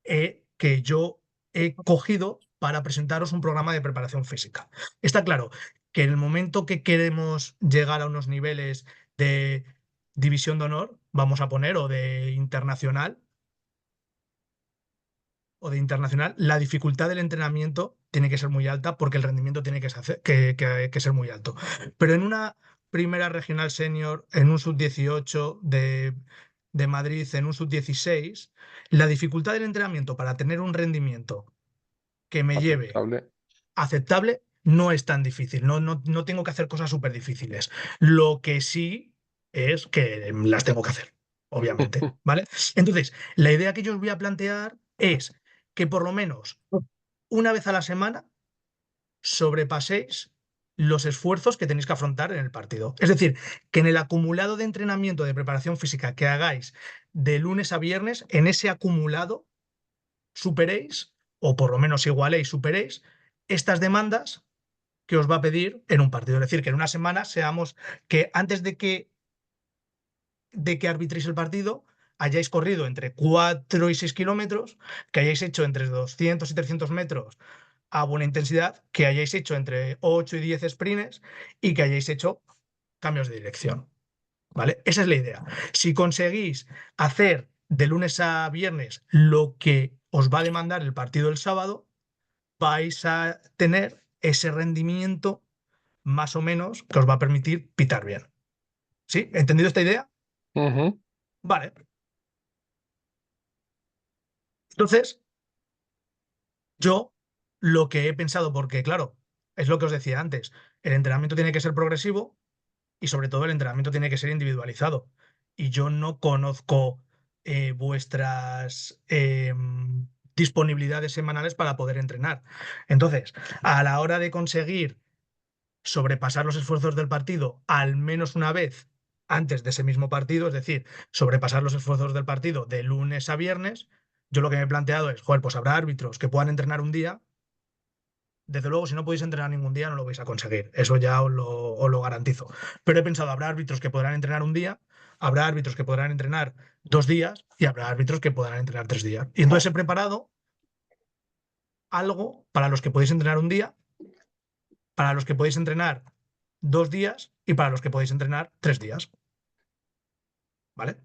que yo he cogido para presentaros un programa de preparación física. Está claro que en el momento que queremos llegar a unos niveles de división de honor, vamos a poner, o de internacional, la dificultad del entrenamiento tiene que ser muy alta porque el rendimiento tiene que ser muy alto. Pero en una primera regional senior, en un sub-18 de Madrid, en un sub-16, la dificultad del entrenamiento para tener un rendimiento que me lleve Aceptable. aceptable no es tan difícil. No tengo que hacer cosas súper difíciles. Lo que sí es que las tengo que hacer, obviamente. ¿Vale? Entonces, la idea que yo os voy a plantear es que por lo menos una vez a la semana sobrepaséis los esfuerzos que tenéis que afrontar en el partido. Es decir, que en el acumulado de entrenamiento de preparación física que hagáis de lunes a viernes, en ese acumulado superéis, o por lo menos igualéis, superéis estas demandas que os va a pedir en un partido. Es decir, que en una semana seamos, que antes de que arbitréis el partido, hayáis corrido entre 4 y 6 kilómetros, que hayáis hecho entre 200 y 300 metros a buena intensidad, que hayáis hecho entre 8 y 10 sprints y que hayáis hecho cambios de dirección. ¿Vale? Esa es la idea. Si conseguís hacer de lunes a viernes lo que os va a demandar el partido del sábado, vais a tener ese rendimiento más o menos que os va a permitir pitar bien. ¿Sí? ¿Entendido esta idea? Ujú. Vale. Entonces, yo lo que he pensado, porque claro, es lo que os decía antes, el entrenamiento tiene que ser progresivo y sobre todo el entrenamiento tiene que ser individualizado. Y yo no conozco vuestras disponibilidades semanales para poder entrenar. Entonces, a la hora de conseguir sobrepasar los esfuerzos del partido al menos una vez antes de ese mismo partido, es decir, sobrepasar los esfuerzos del partido de lunes a viernes, yo lo que me he planteado es, joder, pues habrá árbitros que puedan entrenar un día. Desde luego, si no podéis entrenar ningún día, no lo vais a conseguir. Eso ya os lo garantizo. Pero he pensado, habrá árbitros que podrán entrenar un día, habrá árbitros que podrán entrenar 2 días y habrá árbitros que podrán entrenar 3 días. Y entonces he preparado algo para los que podéis entrenar un día, para los que podéis entrenar 2 días y para los que podéis entrenar 3 días. ¿Vale?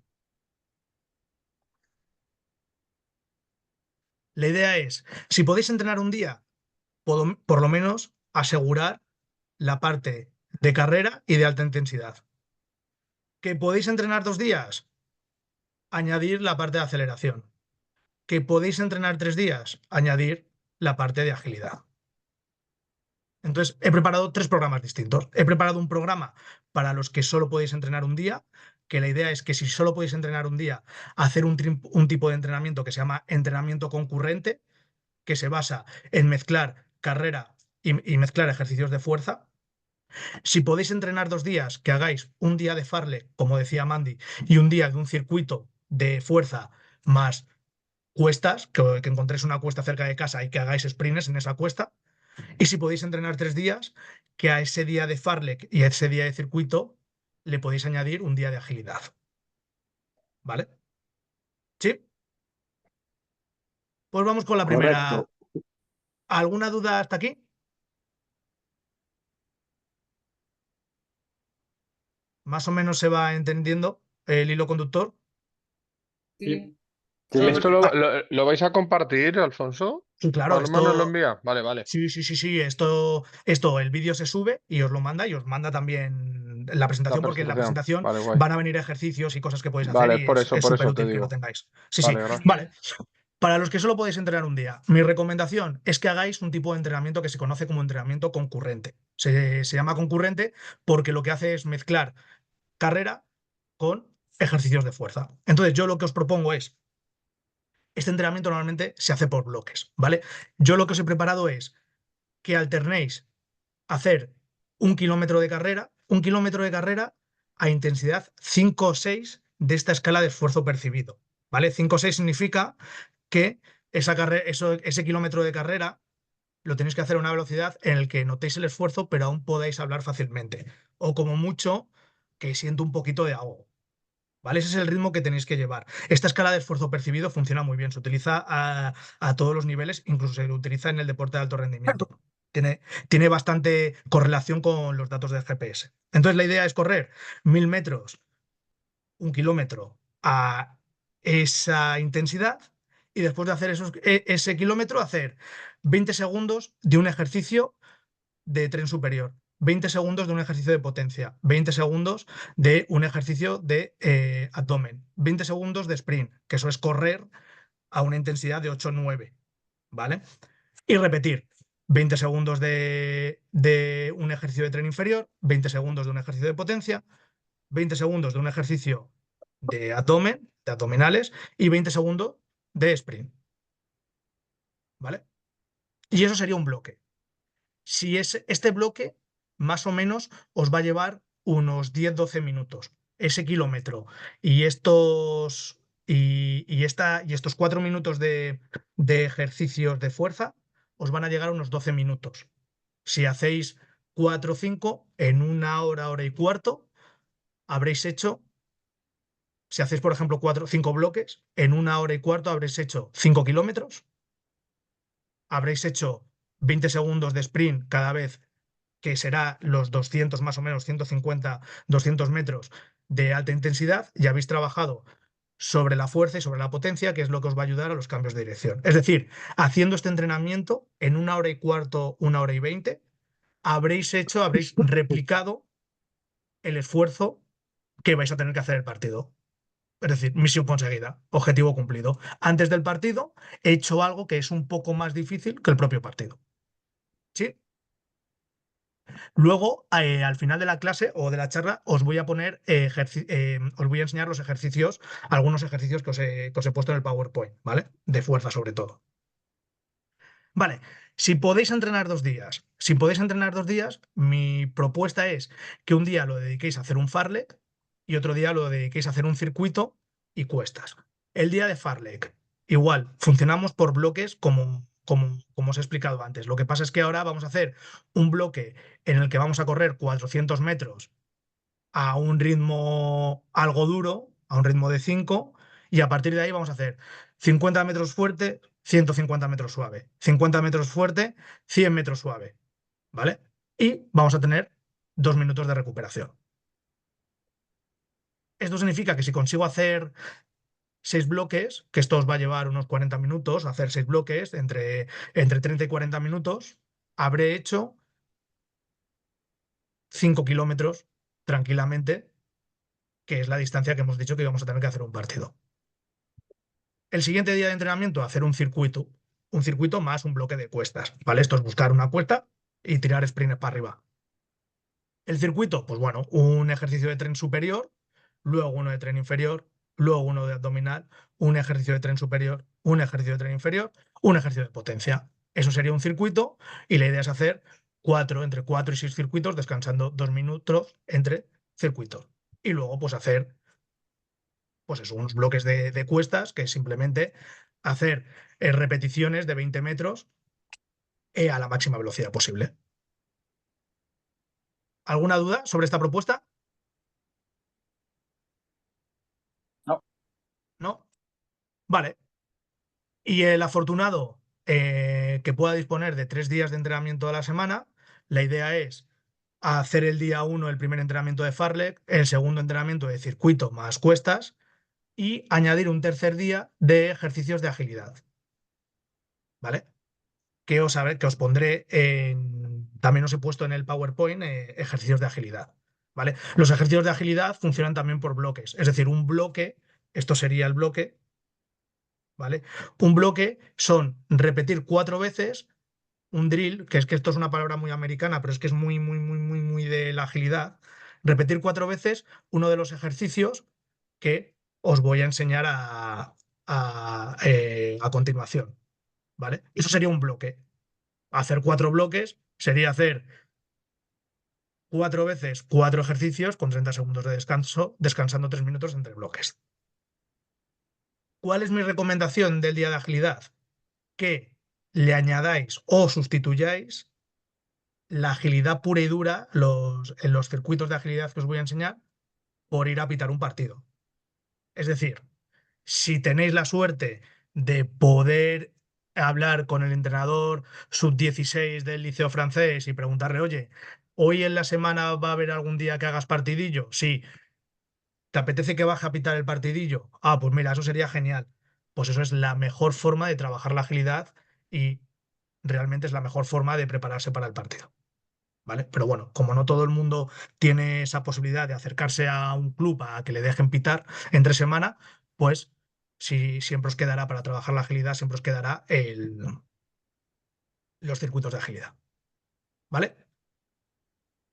La idea es, si podéis entrenar un día, por lo menos asegurar la parte de carrera y de alta intensidad. ¿Que podéis entrenar 2 días? Añadir la parte de aceleración. ¿Que podéis entrenar 3 días? Añadir la parte de agilidad. Entonces, he preparado 3 programas distintos. He preparado un programa para los que solo podéis entrenar un día, que la idea es que si solo podéis entrenar un día, hacer un tipo de entrenamiento que se llama entrenamiento concurrente, que se basa en mezclar carrera y mezclar ejercicios de fuerza. Si podéis entrenar 2 días, que hagáis un día de farle, como decía Mandy, y un día de un circuito de fuerza más cuestas, que encontréis una cuesta cerca de casa y que hagáis sprints en esa cuesta. Y si podéis entrenar 3 días, que a ese día de farlek y a ese día de circuito le podéis añadir un día de agilidad. ¿Vale? ¿Sí? Pues vamos con la primera. Correcto. ¿Alguna duda hasta aquí? Más o menos se va entendiendo el hilo conductor. Sí. Sí. ¿Esto lo vais a compartir, Alfonso? Sí, claro, ¿Paloma nos lo esto. envía? Vale, vale. Sí, esto, el vídeo se sube y os lo manda también la presentación, porque en la presentación Vale, guay. van a venir ejercicios y cosas que podéis Vale, hacer y por es eso súper te útil que lo digo. tengáis. Sí, Vale, sí. gracias. Vale. Para los que solo podéis entrenar un día, mi recomendación es que hagáis un tipo de entrenamiento que se conoce como entrenamiento concurrente. Se llama concurrente porque lo que hace es mezclar carrera con ejercicios de fuerza. Entonces, yo lo que os propongo es, este entrenamiento normalmente se hace por bloques, ¿vale? Yo lo que os he preparado es que alternéis hacer 1 kilómetro de carrera a intensidad 5 o 6 de esta escala de esfuerzo percibido, ¿vale? 5 o 6 significa que ese kilómetro de carrera lo tenéis que hacer a una velocidad en la que notéis el esfuerzo, pero aún podáis hablar fácilmente. O como mucho, que siento un poquito de ahogo. ¿Vale? Ese es el ritmo que tenéis que llevar. Esta escala de esfuerzo percibido funciona muy bien, se utiliza a todos los niveles, incluso se utiliza en el deporte de alto rendimiento. Tiene bastante correlación con los datos del GPS. Entonces la idea es correr 1000 metros, 1 kilómetro a esa intensidad y después de hacer ese kilómetro hacer 20 segundos de un ejercicio de tren superior, 20 segundos de un ejercicio de potencia, 20 segundos de un ejercicio de abdomen, 20 segundos de sprint, que eso es correr a una intensidad de 8 o 9, ¿vale? Y repetir 20 segundos de un ejercicio de tren inferior, 20 segundos de un ejercicio de potencia, 20 segundos de un ejercicio de abdomen, de abdominales, y 20 segundos de sprint, ¿vale? Y eso sería un bloque. Si es este bloque, más o menos os va a llevar unos 10-12 minutos. Ese kilómetro y estos 4 minutos de ejercicios de fuerza os van a llegar a unos 12 minutos. Si hacéis 4 o 5, en 1 hora y cuarto, habréis hecho, si hacéis, por ejemplo, 4 o 5 bloques, en 1 hora y cuarto habréis hecho 5 kilómetros, habréis hecho 20 segundos de sprint cada vez, que será los 200 más o menos, 150, 200 metros de alta intensidad, y habéis trabajado sobre la fuerza y sobre la potencia, que es lo que os va a ayudar a los cambios de dirección. Es decir, haciendo este entrenamiento en 1 hora y cuarto, 1 hora y 20, habréis replicado el esfuerzo que vais a tener que hacer el partido. Es decir, misión conseguida, objetivo cumplido. Antes del partido he hecho algo que es un poco más difícil que el propio partido. ¿Sí? Luego, al final de la clase o de la charla, os voy a enseñar los ejercicios, algunos ejercicios que os he puesto en el PowerPoint, ¿vale? De fuerza sobre todo. Vale, si podéis entrenar 2 días, mi propuesta es que un día lo dediquéis a hacer un fartlek y otro día lo dediquéis a hacer un circuito y cuestas. El día de fartlek, igual, funcionamos por bloques como os he explicado antes. Lo que pasa es que ahora vamos a hacer un bloque en el que vamos a correr 400 metros a un ritmo algo duro, a un ritmo de 5, y a partir de ahí vamos a hacer 50 metros fuerte, 150 metros suave, 50 metros fuerte, 100 metros suave, ¿vale? Y vamos a tener 2 minutos de recuperación. Esto significa que si consigo hacer 6 bloques, que esto os va a llevar unos 40 minutos, hacer 6 bloques entre 30 y 40 minutos, habré hecho 5 kilómetros tranquilamente, que es la distancia que hemos dicho que íbamos a tener que hacer un partido. El siguiente día de entrenamiento, hacer un circuito más un bloque de cuestas, ¿vale? Esto es buscar una cuesta y tirar sprints para arriba. El circuito, pues bueno, un ejercicio de tren superior, luego uno de tren inferior, luego uno de abdominal, un ejercicio de tren superior, un ejercicio de tren inferior, un ejercicio de potencia. Eso sería un circuito y la idea es hacer entre 4 y 6 circuitos, descansando 2 minutos entre circuitos. Y luego pues hacer pues eso, unos bloques de cuestas, que es simplemente hacer repeticiones de 20 metros a la máxima velocidad posible. ¿Alguna duda sobre esta propuesta? No. ¿No? Vale. Y el afortunado que pueda disponer de 3 días de entrenamiento a la semana, la idea es hacer el día 1 el primer entrenamiento de fartlek, el segundo entrenamiento de circuito más cuestas y añadir un tercer día de ejercicios de agilidad. ¿Vale? Que os pondré también os he puesto en el PowerPoint ejercicios de agilidad. ¿Vale? Los ejercicios de agilidad funcionan también por bloques. Es decir, un bloque, esto sería el bloque, ¿vale? Un bloque son repetir 4 veces un drill, que esto es una palabra muy americana, pero es que es muy, muy, muy, muy, muy de la agilidad. Repetir 4 veces uno de los ejercicios que os voy a enseñar a continuación. ¿Vale? Eso sería un bloque. Hacer 4 bloques sería hacer 4 veces 4 ejercicios con 30 segundos de descanso, descansando 3 minutos entre bloques. ¿Cuál es mi recomendación del día de agilidad? Que le añadáis o sustituyáis la agilidad pura y dura en los circuitos de agilidad que os voy a enseñar por ir a pitar un partido. Es decir, si tenéis la suerte de poder hablar con el entrenador sub-16 del liceo francés y preguntarle, oye, ¿hoy en la semana va a haber algún día que hagas partidillo? Sí. ¿Te apetece que baje a pitar el partidillo? Ah, pues mira, eso sería genial. Pues eso es la mejor forma de trabajar la agilidad y realmente es la mejor forma de prepararse para el partido. ¿Vale? Pero bueno, como no todo el mundo tiene esa posibilidad de acercarse a un club a que le dejen pitar entre semana, pues si siempre os quedará para trabajar la agilidad, siempre os quedará los circuitos de agilidad. ¿Vale?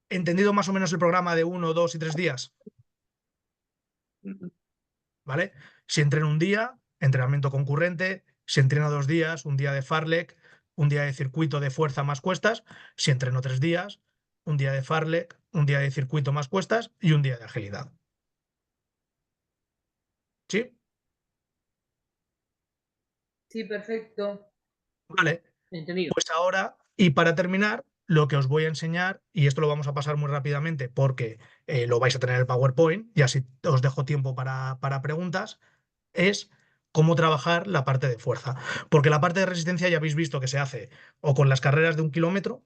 ¿Entendido más o menos el programa de 1, 2 y 3 días? ¿Vale? Si entreno un día, entrenamiento concurrente. Si entreno 2 días, un día de fartlek, un día de circuito de fuerza más cuestas. Si entreno 3 días, un día de fartlek, un día de circuito más cuestas y un día de agilidad. ¿Sí? Sí, perfecto. Vale. Entendido. Pues ahora, y para terminar, lo que os voy a enseñar, y esto lo vamos a pasar muy rápidamente porque lo vais a tener en el PowerPoint y así os dejo tiempo para preguntas, es cómo trabajar la parte de fuerza. Porque la parte de resistencia ya habéis visto que se hace o con las carreras de 1 kilómetro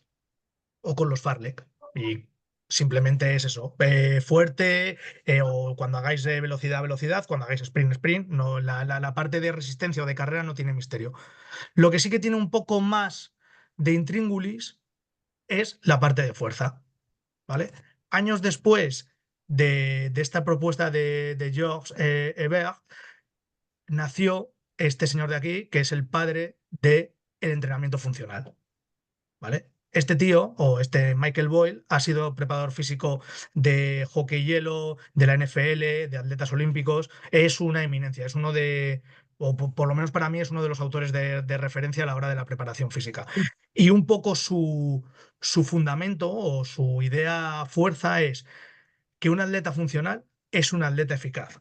o con los fartlek. Y simplemente es eso, fuerte o cuando hagáis velocidad, velocidad, cuando hagáis sprint, sprint. No, la parte de resistencia o de carrera no tiene misterio. Lo que sí que tiene un poco más de intríngulis es la parte de fuerza, ¿vale? Años después de esta propuesta de Georges Hébert, nació este señor de aquí, que es el padre del entrenamiento funcional, ¿vale? Este tío, o este Michael Boyle, ha sido preparador físico de hockey hielo, de la NFL, de atletas olímpicos. Es una eminencia, es uno de, o por lo menos para mí, es uno de los autores de referencia a la hora de la preparación física. Y un poco su fundamento o su idea fuerza es que un atleta funcional es un atleta eficaz.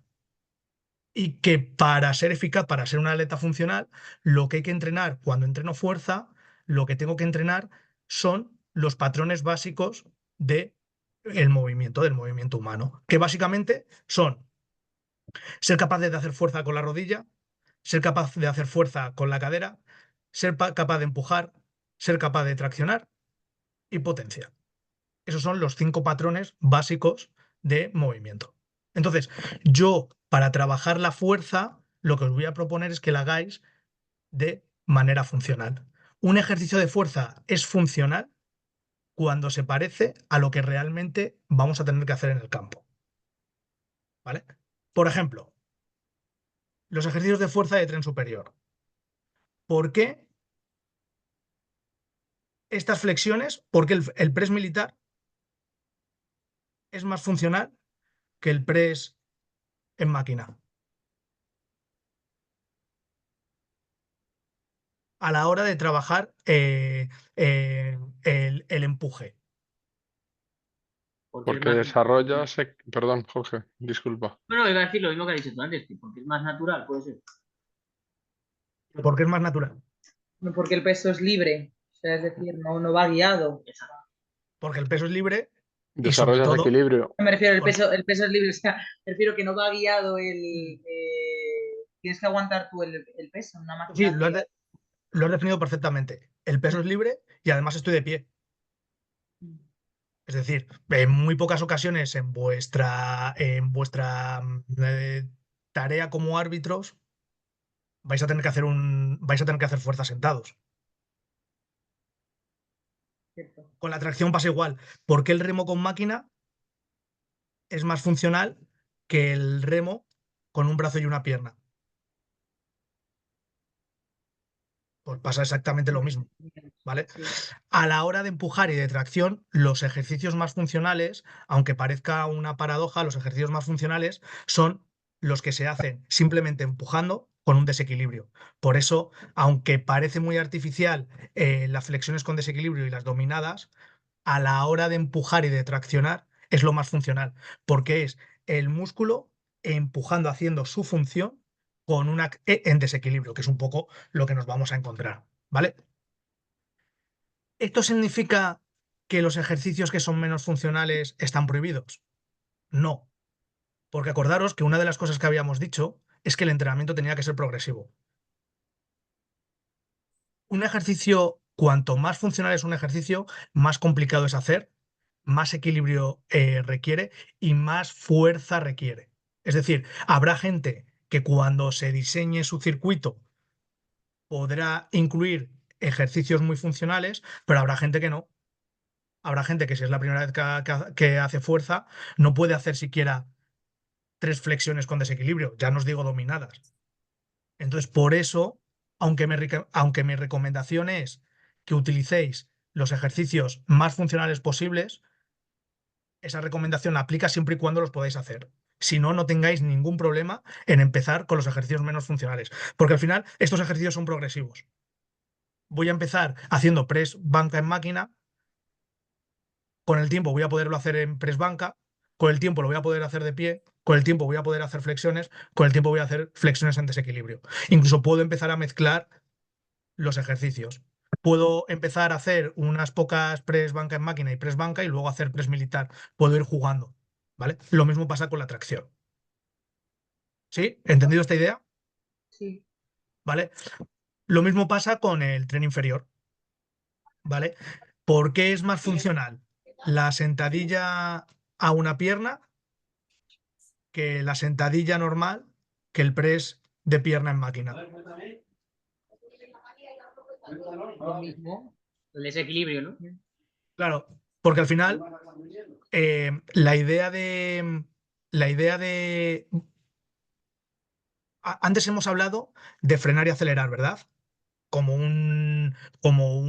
Y que para ser eficaz, para ser un atleta funcional, lo que hay que entrenar cuando entreno fuerza, lo que tengo que entrenar son los patrones básicos del movimiento humano, que básicamente son ser capaz de hacer fuerza con la rodilla, ser capaz de hacer fuerza con la cadera, ser capaz de empujar, ser capaz de traccionar y potencia. Esos son los 5 patrones básicos de movimiento. Entonces, yo para trabajar la fuerza, lo que os voy a proponer es que la hagáis de manera funcional. Un ejercicio de fuerza es funcional cuando se parece a lo que realmente vamos a tener que hacer en el campo. ¿Vale? Por ejemplo, los ejercicios de fuerza de tren superior. ¿Por qué estas flexiones? Porque el press militar es más funcional que el press en máquina. A la hora de trabajar el empuje. Porque es Porque más... desarrollas. Perdón, Jorge, disculpa. Bueno, iba a decir lo mismo que has dicho tú antes, que porque es más natural, puede ser. Porque es más natural. No, porque el peso es libre, o sea, es decir, no va guiado. Porque el peso es libre y sobre Desarrollas todo, equilibrio. Me refiero, el Porque- peso es libre, o sea, me refiero que no va guiado tienes que aguantar tú el peso en una sí, máquina. lo has definido perfectamente. El peso es libre y además estoy de pie. Es decir, en muy pocas ocasiones en vuestra tarea como árbitros vais a tener que hacer fuerza sentados. Cierto. Con la tracción pasa igual. ¿Por qué el remo con máquina es más funcional que el remo con un brazo y una pierna? Pues pasa exactamente lo mismo, ¿vale? Sí. A la hora de empujar y de tracción, los ejercicios más funcionales, aunque parezca una paradoja, los ejercicios más funcionales son los que se hacen simplemente empujando con un desequilibrio. Por eso, aunque parece muy artificial las flexiones con desequilibrio y las dominadas, a la hora de empujar y de traccionar es lo más funcional, porque es el músculo empujando, haciendo su función con en desequilibrio, que es un poco lo que nos vamos a encontrar, ¿vale? ¿Esto significa que los ejercicios que son menos funcionales están prohibidos? No, porque acordaros que una de las cosas que habíamos dicho es que el entrenamiento tenía que ser progresivo. Un ejercicio, cuanto más funcional es un ejercicio, más complicado es hacer, más equilibrio requiere y más fuerza requiere. Es decir, habrá gente que cuando se diseñe su circuito podrá incluir ejercicios muy funcionales, pero habrá gente que no. Habrá gente que si es la primera vez que hace fuerza, no puede hacer siquiera 3 flexiones con desequilibrio, ya no os digo dominadas. Entonces, por eso, aunque mi recomendación es que utilicéis los ejercicios más funcionales posibles, esa recomendación aplica siempre y cuando los podáis hacer. Si no, no tengáis ningún problema en empezar con los ejercicios menos funcionales, porque al final estos ejercicios son progresivos. Voy a empezar haciendo press banca en máquina, con el tiempo voy a poderlo hacer en press banca, con el tiempo lo voy a poder hacer de pie, con el tiempo voy a poder hacer flexiones, con el tiempo voy a hacer flexiones en desequilibrio. Incluso puedo empezar a mezclar los ejercicios. Puedo empezar a hacer unas pocas press banca en máquina y press banca y luego hacer press militar. Puedo ir jugando, ¿vale? Lo mismo pasa con la tracción. ¿Sí? ¿Entendido esta idea? Sí. ¿Vale? Lo mismo pasa con el tren inferior, ¿vale? ¿Por qué es más funcional la sentadilla a una pierna que la sentadilla normal que el press de pierna en máquina? Lo mismo. El desequilibrio, ¿no? Claro, porque al final la idea de antes hemos hablado de frenar y acelerar, ¿verdad? Una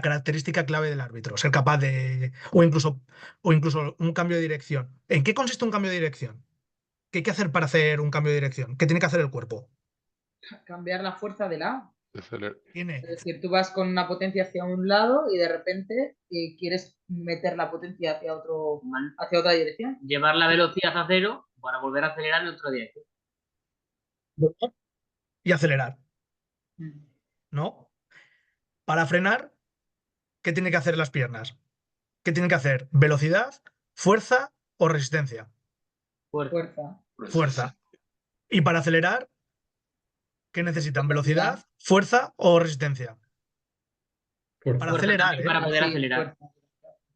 característica clave del árbitro, ser capaz de, o incluso un cambio de dirección. ¿En qué consiste un cambio de dirección? ¿Qué hay que hacer para hacer un cambio de dirección? ¿Qué tiene que hacer el cuerpo? Cambiar la fuerza de lado. Tiene, Es decir, tú vas con una potencia hacia un lado y de repente quieres meter la potencia hacia otra dirección. Llevar la velocidad a cero para volver a acelerar en otra dirección. y acelerar, ¿no? Para frenar, ¿qué tiene que hacer las piernas? ¿Qué tienen que hacer? ¿Velocidad, fuerza o resistencia? Fuerza. Fuerza. Y para acelerar, ¿qué necesitan? Velocidad, ¿Fuerza o resistencia? Fuerza. Para Fuerza acelerar, también para poder acelerar.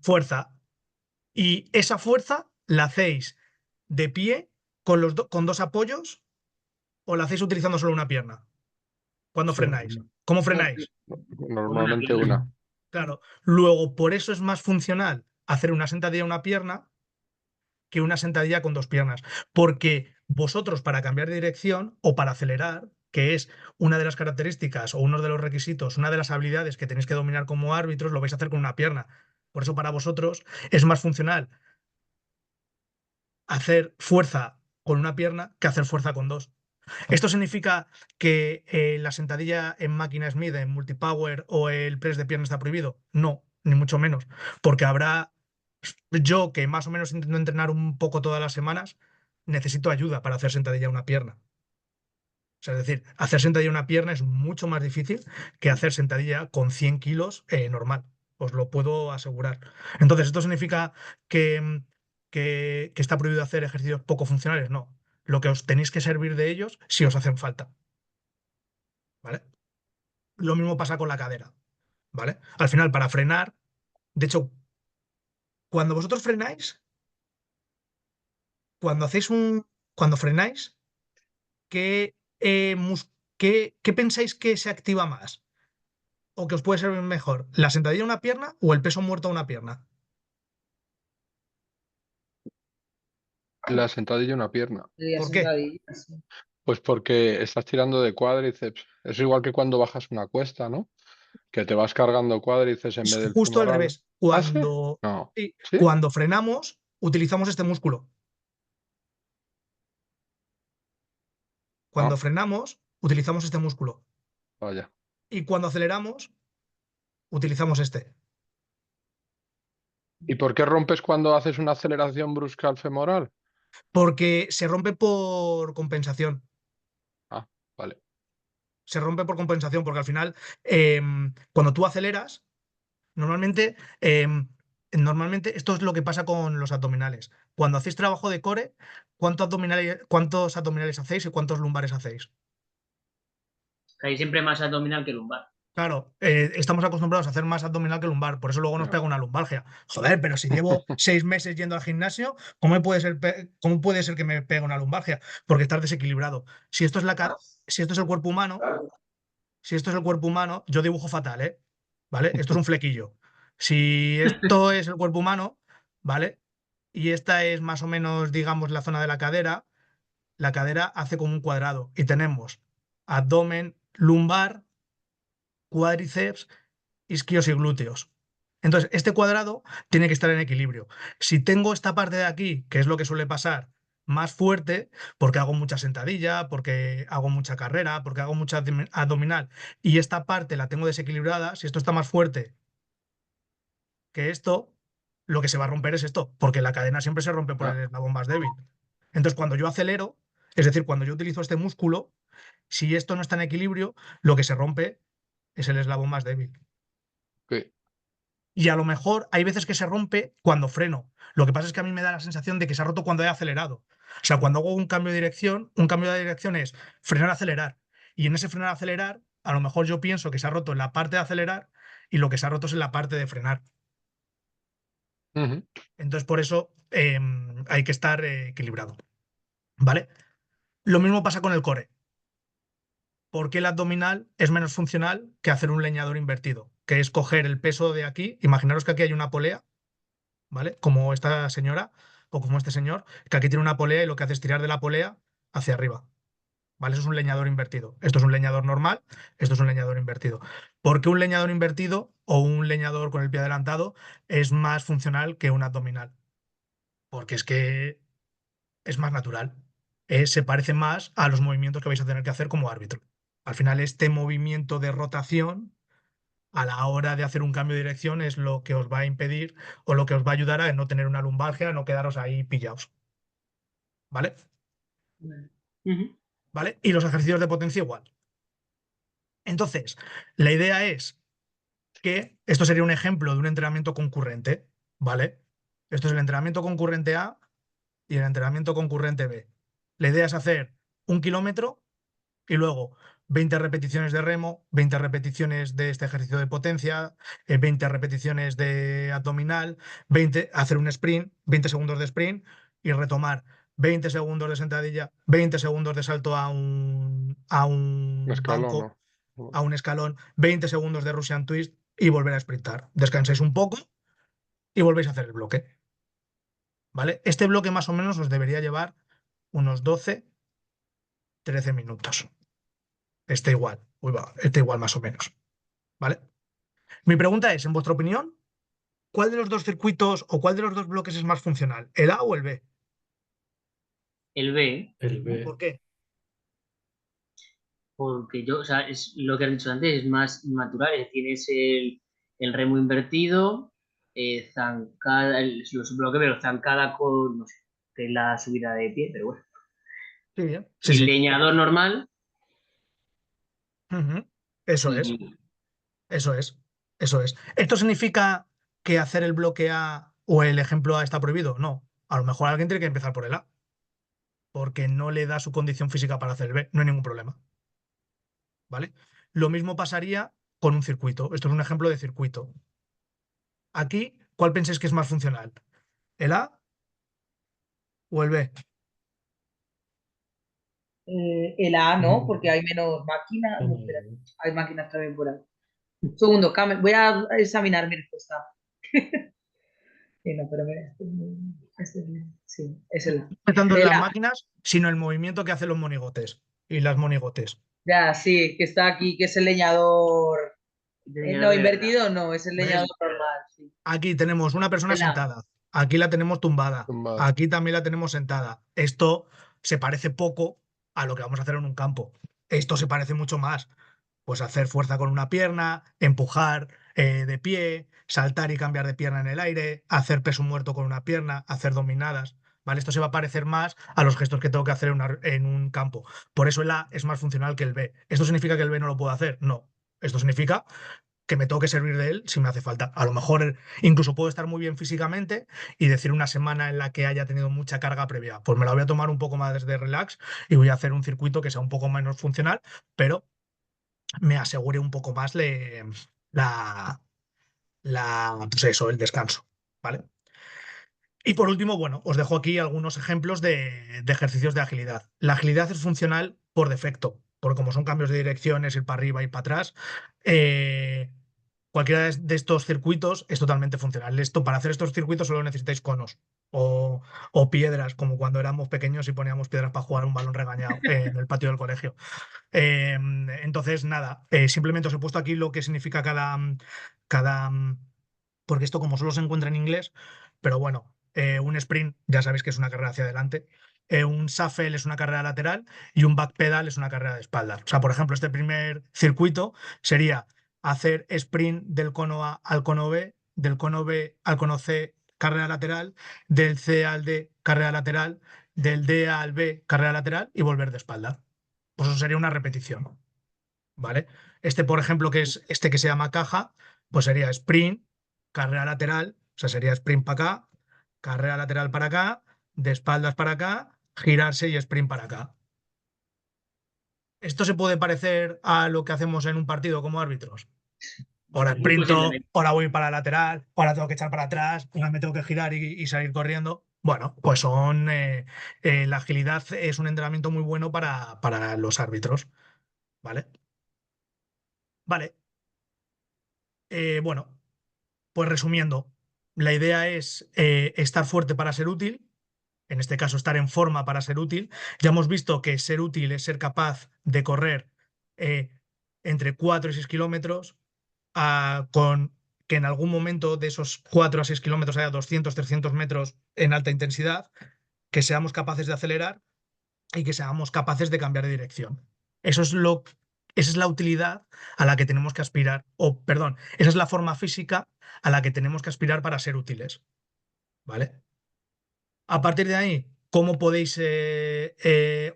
Fuerza. Y esa fuerza la hacéis de pie con dos apoyos o la hacéis utilizando solo una pierna. ¿Cuándo Solo frenáis? una. ¿Cómo frenáis? Normalmente pierna. una. Claro. Luego, por eso es más funcional hacer una sentadilla a una pierna que una sentadilla con dos piernas. Porque vosotros para cambiar de dirección o para acelerar, que es una de las características o uno de los requisitos, una de las habilidades que tenéis que dominar como árbitros, lo vais a hacer con una pierna. Por eso para vosotros es más funcional hacer fuerza con una pierna que hacer fuerza con dos. ¿Esto significa que la sentadilla en máquina Smith, en multipower o el press de pierna está prohibido? No, ni mucho menos. Porque habrá, yo que más o menos intento entrenar un poco todas las semanas, necesito ayuda para hacer sentadilla a una pierna. O sea, es decir, hacer sentadilla a una pierna es mucho más difícil que hacer sentadilla con 100 kilos normal. Os lo puedo asegurar. Entonces, ¿esto significa que está prohibido hacer ejercicios poco funcionales? No. Lo que os tenéis que servir de ellos si os hacen falta. ¿Vale? Lo mismo pasa con la cadera. ¿Vale? Al final, para frenar, de hecho, cuando vosotros frenáis, cuando frenáis, ¿qué, qué pensáis que se activa más? ¿O que os puede servir mejor? ¿La sentadilla a una pierna o el peso muerto a una pierna? La sentadilla y una pierna. ¿Por qué? Pues porque estás tirando de cuádriceps. Es igual que cuando bajas una cuesta, ¿no? Que te vas cargando cuádriceps en Es vez del justo al femoral. revés. ¿Ah, sí? No. ¿Sí? Cuando frenamos, utilizamos este músculo. Cuando Ah, frenamos, utilizamos este músculo. vaya. Y cuando aceleramos, utilizamos este. ¿Y por qué rompes cuando haces una aceleración brusca al femoral? Porque se rompe por compensación. Ah, vale. Se rompe por compensación, porque al final, cuando tú aceleras, normalmente, normalmente esto es lo que pasa con los abdominales. Cuando hacéis trabajo de core, ¿cuántos abdominales hacéis y cuántos lumbares hacéis? Hay siempre más abdominal que lumbar. Claro, estamos acostumbrados a hacer más abdominal que lumbar, por eso luego nos No. pega una lumbalgia. Joder, pero si llevo 6 meses yendo al gimnasio, ¿cómo puede ser que me pegue una lumbalgia? Porque estás desequilibrado. Si esto es el cuerpo humano, yo dibujo fatal, ¿eh? ¿Vale? Esto es un flequillo. Si esto es el cuerpo humano, ¿vale? Y esta es más o menos, digamos, la zona de la cadera hace como un cuadrado y tenemos abdomen, lumbar, cuádriceps, isquios y glúteos. Entonces, este cuadrado tiene que estar en equilibrio. Si tengo esta parte de aquí, que es lo que suele pasar, más fuerte, porque hago mucha sentadilla, porque hago mucha carrera, porque hago mucha abdominal, y esta parte la tengo desequilibrada, si esto está más fuerte que esto, lo que se va a romper es esto, porque la cadena siempre se rompe por el Ah, eslabón más débil. Entonces, cuando yo acelero, es decir, cuando yo utilizo este músculo, si esto no está en equilibrio, lo que se rompe es el eslabón más débil. ok. Y a lo mejor hay veces que se rompe cuando freno. Lo que pasa es que a mí me da la sensación de que se ha roto cuando he acelerado. O sea, cuando hago un cambio de dirección es frenar, acelerar. Y en ese frenar, acelerar, a lo mejor yo pienso que se ha roto en la parte de acelerar y lo que se ha roto es en la parte de frenar. Ujú. Entonces, por eso hay que estar equilibrado. ¿Vale? Lo mismo pasa con el core. ¿Por qué el abdominal es menos funcional que hacer un leñador invertido? Que es coger el peso de aquí. Imaginaros que aquí hay una polea, ¿vale? Como esta señora o como este señor, que aquí tiene una polea y lo que hace es tirar de la polea hacia arriba, ¿vale? Eso es un leñador invertido. Esto es un leñador normal, esto es un leñador invertido. ¿Por qué un leñador invertido o un leñador con el pie adelantado es más funcional que un abdominal? Porque es que es más natural. Se parece más a los movimientos que vais a tener que hacer como árbitro. Al final, este movimiento de rotación a la hora de hacer un cambio de dirección es lo que os va a impedir o lo que os va a ayudar a no tener una lumbalgia, a no quedaros ahí pillados. ¿Vale? Ujú. ¿Vale? Y los ejercicios de potencia igual. Entonces, la idea es que esto sería un ejemplo de un entrenamiento concurrente, ¿vale? Esto es el entrenamiento concurrente A y el entrenamiento concurrente B. La idea es hacer 1 kilómetro y luego 20 repeticiones de remo, 20 repeticiones de este ejercicio de potencia, 20 repeticiones de abdominal, hacer un sprint, 20 segundos de sprint y retomar 20 segundos de sentadilla, 20 segundos de salto a un Escalón, banco, ¿no? a un escalón, 20 segundos de Russian twist y volver a sprintar. Descansáis un poco y volvéis a hacer el bloque. ¿Vale? Este bloque más o menos os debería llevar unos 12, 13 minutos. Este igual, este igual más o menos. ¿Vale? Mi pregunta es, en vuestra opinión, ¿cuál de los dos circuitos o cuál de los dos bloques es más funcional? ¿El A o el B? El B, El B. ¿Por qué? porque o sea, es lo que has dicho antes, es más natural. Tienes el remo invertido, zancada, los bloques, pero zancada con, no sé, que es la subida de pie, pero bueno. Sí, bien. Sí, El sí. leñador normal Ujú. Eso es, y eso es, eso es. ¿Esto significa que hacer el bloque A o el ejemplo A está prohibido? No. A lo mejor alguien tiene que empezar por el A, porque no le da su condición física para hacer el B. No hay ningún problema. ¿Vale? Lo mismo pasaría con un circuito. Esto es un ejemplo de circuito. Aquí, ¿cuál pensáis que es más funcional? ¿El A o el B? El A no, porque hay menos máquinas. No, espera, hay máquinas también por ahí. Un segundo, voy a examinar mi respuesta. Sí, no, pero mira, sí, es el A. No tanto en El las A. máquinas, sino el movimiento que hacen los monigotes y las monigotes. Ya, sí, que está aquí, que es el leñador. No, de verdad. invertido no, es el ¿Ves? leñador normal. Sí. Aquí tenemos una persona El A. sentada, aquí la tenemos tumbada, Tumbado. aquí también la tenemos sentada. Esto se parece poco a lo que vamos a hacer en un campo. Esto se parece mucho más. Pues hacer fuerza con una pierna, empujar de pie, saltar y cambiar de pierna en el aire, hacer peso muerto con una pierna, hacer dominadas. ¿Vale? Esto se va a parecer más a los gestos que tengo que hacer en un campo. Por eso el A es más funcional que el B. ¿Esto significa que el B no lo puedo hacer? No. Esto significa que me tengo que servir de él si me hace falta. A lo mejor incluso puedo estar muy bien físicamente y decir una semana en la que haya tenido mucha carga previa, pues me la voy a tomar un poco más de relax y voy a hacer un circuito que sea un poco menos funcional, pero me asegure un poco más la, pues eso, el descanso. ¿Vale? Y por último, bueno, os dejo aquí algunos ejemplos de ejercicios de agilidad. La agilidad es funcional por defecto, porque como son cambios de direcciones, ir para arriba y para atrás, cualquiera de estos circuitos es totalmente funcional. Para hacer estos circuitos solo necesitáis conos o piedras, como cuando éramos pequeños y poníamos piedras para jugar un balón regañado en el patio del colegio. Entonces, nada, simplemente os he puesto aquí lo que significa cada, porque esto como solo se encuentra en inglés, pero bueno, un sprint ya sabéis que es una carrera hacia adelante, un shuffle es una carrera lateral y un backpedal es una carrera de espalda. O sea, por ejemplo, este primer circuito sería hacer sprint del cono A al cono B, del cono B al cono C, carrera lateral, del C al D, carrera lateral, del D al B, carrera lateral y volver de espalda. Pues eso sería una repetición, ¿vale? Este, por ejemplo, que es este que se llama caja, pues sería sprint, carrera lateral, o sea, sería sprint para acá, carrera lateral para acá, de espaldas para acá, girarse y sprint para acá. ¿Esto se puede parecer a lo que hacemos en un partido como árbitros? Ahora muy sprinto, posiblemente. ahora voy para la lateral, ahora tengo que echar para atrás, ahora me tengo que girar y salir corriendo. Bueno, pues la agilidad es un entrenamiento muy bueno para los árbitros, ¿vale? Vale, bueno, pues resumiendo, la idea es estar fuerte para ser útil, en este caso estar en forma para ser útil. Ya hemos visto que ser útil es ser capaz de correr eh, entre 4 y 6 kilómetros, con que en algún momento de esos 4 a 6 kilómetros haya 200, 300 metros en alta intensidad, que seamos capaces de acelerar y que seamos capaces de cambiar de dirección. Eso es esa es la utilidad a la que tenemos que aspirar, o perdón, esa es la forma física a la que tenemos que aspirar para ser útiles, ¿vale? A partir de ahí, ¿cómo podéis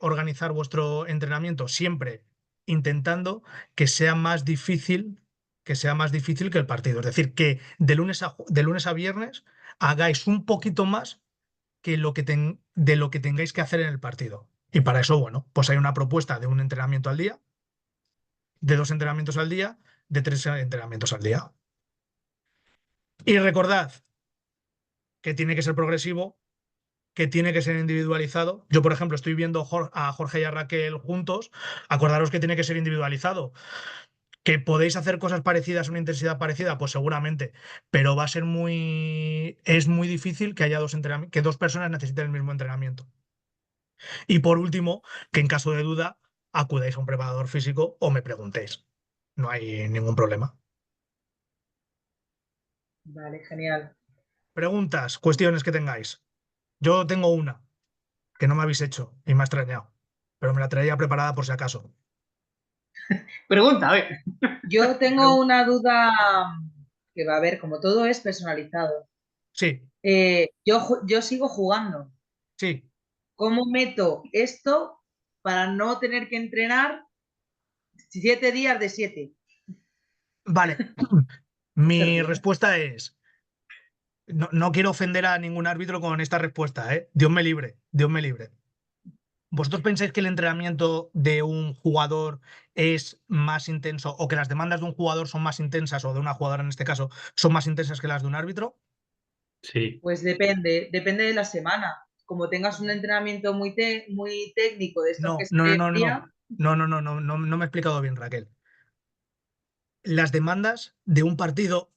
organizar vuestro entrenamiento? Siempre intentando que sea más difícil, que el partido. Es decir, que de lunes a viernes hagáis un poquito más de lo que tengáis que hacer en el partido. Y para eso, bueno, pues hay una propuesta de un entrenamiento al día de 2 entrenamientos al día, de 3 entrenamientos al día. Y recordad que tiene que ser progresivo, que tiene que ser individualizado. Yo, por ejemplo, estoy viendo a Jorge y a Raquel juntos. Acordaros que tiene que ser individualizado. ¿Que podéis hacer cosas parecidas a una intensidad parecida? Pues seguramente, pero va a ser es muy difícil que haya que 2 personas necesiten el mismo entrenamiento. Y por último, que en caso de duda acudáis a un preparador físico o me preguntéis. No hay ningún problema. Vale, genial. Preguntas, cuestiones que tengáis. Yo tengo una que no me habéis hecho y me ha extrañado, pero me la traía preparada por si acaso. Pregunta, a ver. Yo tengo una duda que va a haber, como todo es personalizado. Sí, Yo sigo jugando. sí, ¿Cómo meto esto para no tener que entrenar 7 días de 7? vale. Mi respuesta es, no quiero ofender a ningún árbitro con esta respuesta, ¿eh? Dios me libre, Dios me libre. ¿Vosotros pensáis que el entrenamiento de un jugador es más intenso o que las demandas de un jugador son más intensas, o de una jugadora en este caso, son más intensas que las de un árbitro? Sí. Pues depende de la semana. Como tengas un entrenamiento muy técnico de estos que No, se no, no, ve no, un no, día, no, no, no, no, no, no me he explicado bien, Raquel. Las demandas de un partido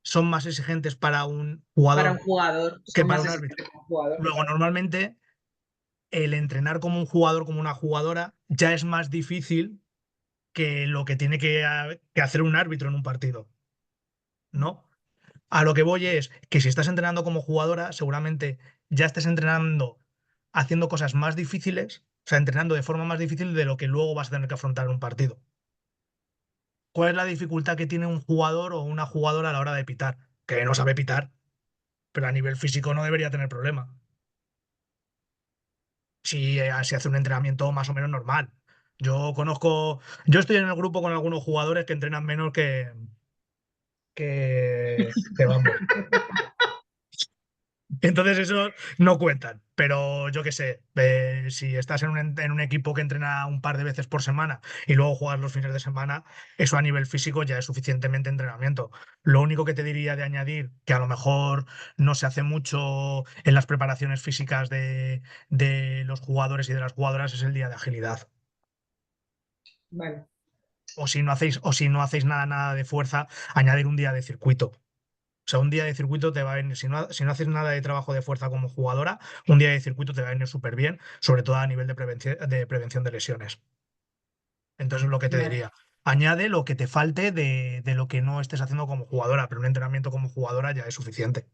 son más exigentes para un para un jugador jugador que son para más un árbitro. exigentes que un jugador. Luego, normalmente, el entrenar como un jugador, como una jugadora, ya es más difícil que lo que tiene que hacer un árbitro en un partido, ¿no? A lo que voy es que si estás entrenando como jugadora, seguramente ya estés entrenando haciendo cosas más difíciles, o sea, entrenando de forma más difícil de lo que luego vas a tener que afrontar en un partido. ¿Cuál es la dificultad que tiene un jugador o una jugadora a la hora de pitar? Que no sabe pitar, pero a nivel físico no debería tener problema. Si se hace un entrenamiento más o menos normal. Yo estoy en el grupo con algunos jugadores que entrenan menos que vamos. Entonces eso no cuentan, pero yo qué sé, si estás en un equipo que entrena un par de veces por semana y luego juegas los fines de semana, eso a nivel físico ya es suficientemente entrenamiento. Lo único que te diría de añadir, que a lo mejor no se hace mucho en las preparaciones físicas de los jugadores y de las jugadoras, es el día de agilidad. Vale. O si no hacéis nada de fuerza, añadir un día de circuito. O sea, un día de circuito te va a venir, si no haces nada de trabajo de fuerza como jugadora, un día de circuito te va a venir súper bien, sobre todo a nivel de prevención de lesiones. Entonces, lo que te Vale. diría, añade lo que te falte de lo que no estés haciendo como jugadora, pero un entrenamiento como jugadora ya es suficiente.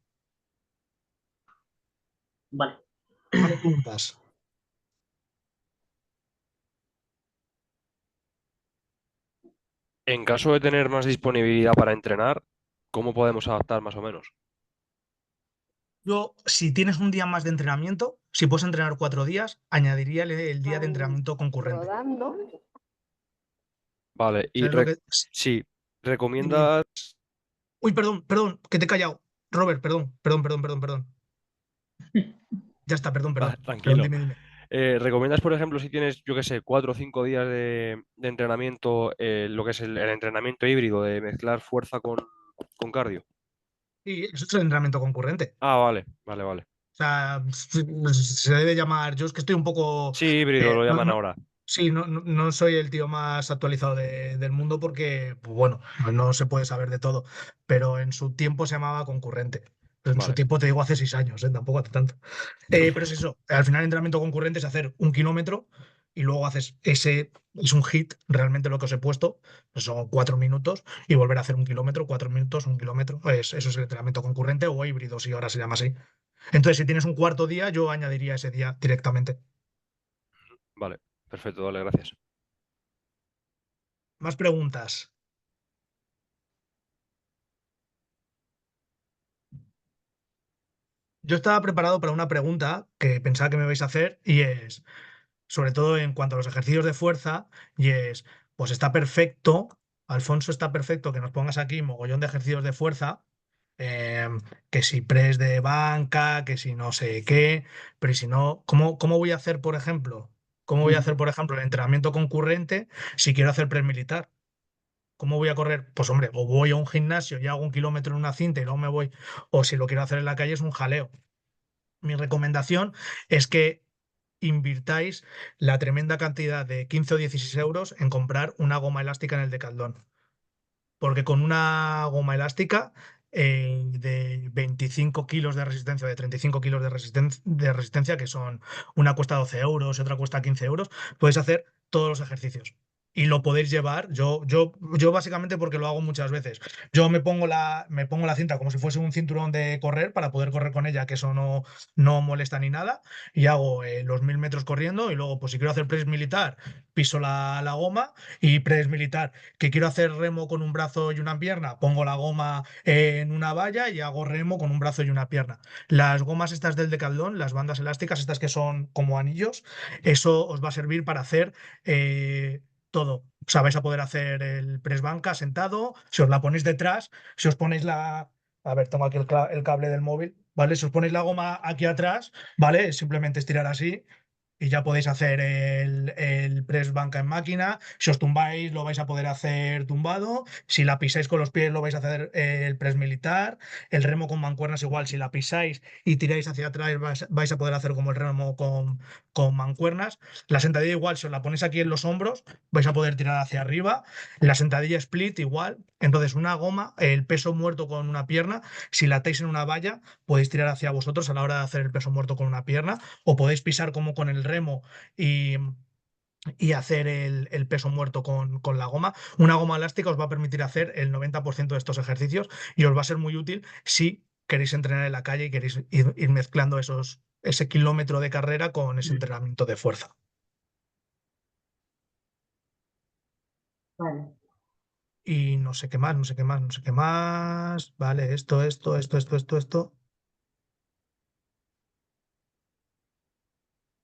Vale. Más preguntas. En caso de tener más disponibilidad para entrenar, ¿cómo podemos adaptar más o menos? Yo, si tienes un día más de entrenamiento, si puedes entrenar 4 días, añadiría el día de entrenamiento concurrente. Vale, y ¿Sabes lo que? sí, Dime, dime. ¿recomiendas, Uy, perdón, perdón, que te he callado. Robert, perdón, perdón, perdón, perdón, perdón. Ya está, perdón, vale, perdón. Perdón, tranquilo, dime, dime. ¿recomiendas, por ejemplo, si tienes, yo qué sé, 4 o 5 días de entrenamiento, lo que es el entrenamiento híbrido de mezclar fuerza con cardio? Sí, eso es el entrenamiento concurrente. Ah, vale, vale, vale. O sea, se debe llamar. Yo es que estoy un poco. Sí, híbrido lo llaman ahora. Sí, no soy el tío más actualizado del mundo porque, pues bueno, no se puede saber de todo. Pero en su tiempo se llamaba concurrente. En su Vale, tiempo te digo hace 6 años, tampoco hace tanto. Pero es eso. Al final, el entrenamiento concurrente es hacer 1 kilómetro y luego haces ese. Es un hit, realmente lo que os he puesto. Pues son 4 minutos y volver a hacer 1 kilómetro, 4 minutos, 1 kilómetro. Eso es el entrenamiento concurrente o híbrido, si ahora se llama así. Entonces, si tienes un cuarto día, yo añadiría ese día directamente. vale, perfecto, dale, gracias. Más preguntas. Yo estaba preparado para una pregunta que pensaba que me vais a hacer y es, sobre todo en cuanto a los ejercicios de fuerza, y es, pues está perfecto, Alfonso, está perfecto que nos pongas aquí mogollón de ejercicios de fuerza, que si press de banca, que si no sé qué, pero ¿y si no, cómo voy a hacer, por ejemplo? ¿Cómo voy a hacer, por ejemplo, el entrenamiento concurrente si quiero hacer press militar? ¿Cómo voy a correr? Pues hombre, o voy a un gimnasio y hago 1 kilómetro en una cinta y luego me voy, o si lo quiero hacer en la calle es un jaleo. Mi recomendación es que invirtáis la tremenda cantidad de 15 o 16 euros en comprar una goma elástica en el Decathlon. Porque con una goma elástica de 25 kilos de resistencia, de 35 kilos de resistencia, que son una cuesta 12 euros y otra cuesta 15 euros, podéis hacer todos los ejercicios. Y lo podéis llevar, yo básicamente porque lo hago muchas veces. Yo me pongo la cinta como si fuese un cinturón de correr para poder correr con ella, que eso no molesta ni nada, y hago los 1000 metros corriendo y luego, pues si quiero hacer press militar, piso la goma y press militar que quiero hacer remo con un brazo y una pierna, pongo la goma en una valla y hago remo con un brazo y una pierna. Las gomas estas del Decathlon, las bandas elásticas, estas que son como anillos, eso os va a servir para hacer todo. O sea, vais a poder hacer el press banca sentado, si os la ponéis detrás, si os ponéis la... A ver, tengo aquí el cable del móvil, ¿vale? Si os ponéis la goma aquí atrás, ¿vale? Simplemente estirar así y ya podéis hacer el press banca en máquina. Si os tumbáis, lo vais a poder hacer tumbado. Si la pisáis con los pies, lo vais a hacer el press militar. El remo con mancuernas igual. Si la pisáis y tiráis hacia atrás, vais a poder hacer como el remo con mancuernas. La sentadilla igual, si os la ponéis aquí en los hombros, vais a poder tirar hacia arriba. La sentadilla split igual. Entonces, una goma, el peso muerto con una pierna, si la atáis en una valla, podéis tirar hacia vosotros a la hora de hacer el peso muerto con una pierna, o podéis pisar como con el remo y hacer el peso muerto con la goma. Una goma elástica os va a permitir hacer el 90% de estos ejercicios y os va a ser muy útil si queréis entrenar en la calle y queréis ir mezclando ese kilómetro de carrera con ese entrenamiento de fuerza. Vale. Y no sé qué más, no sé qué más, no sé qué más. Vale, esto.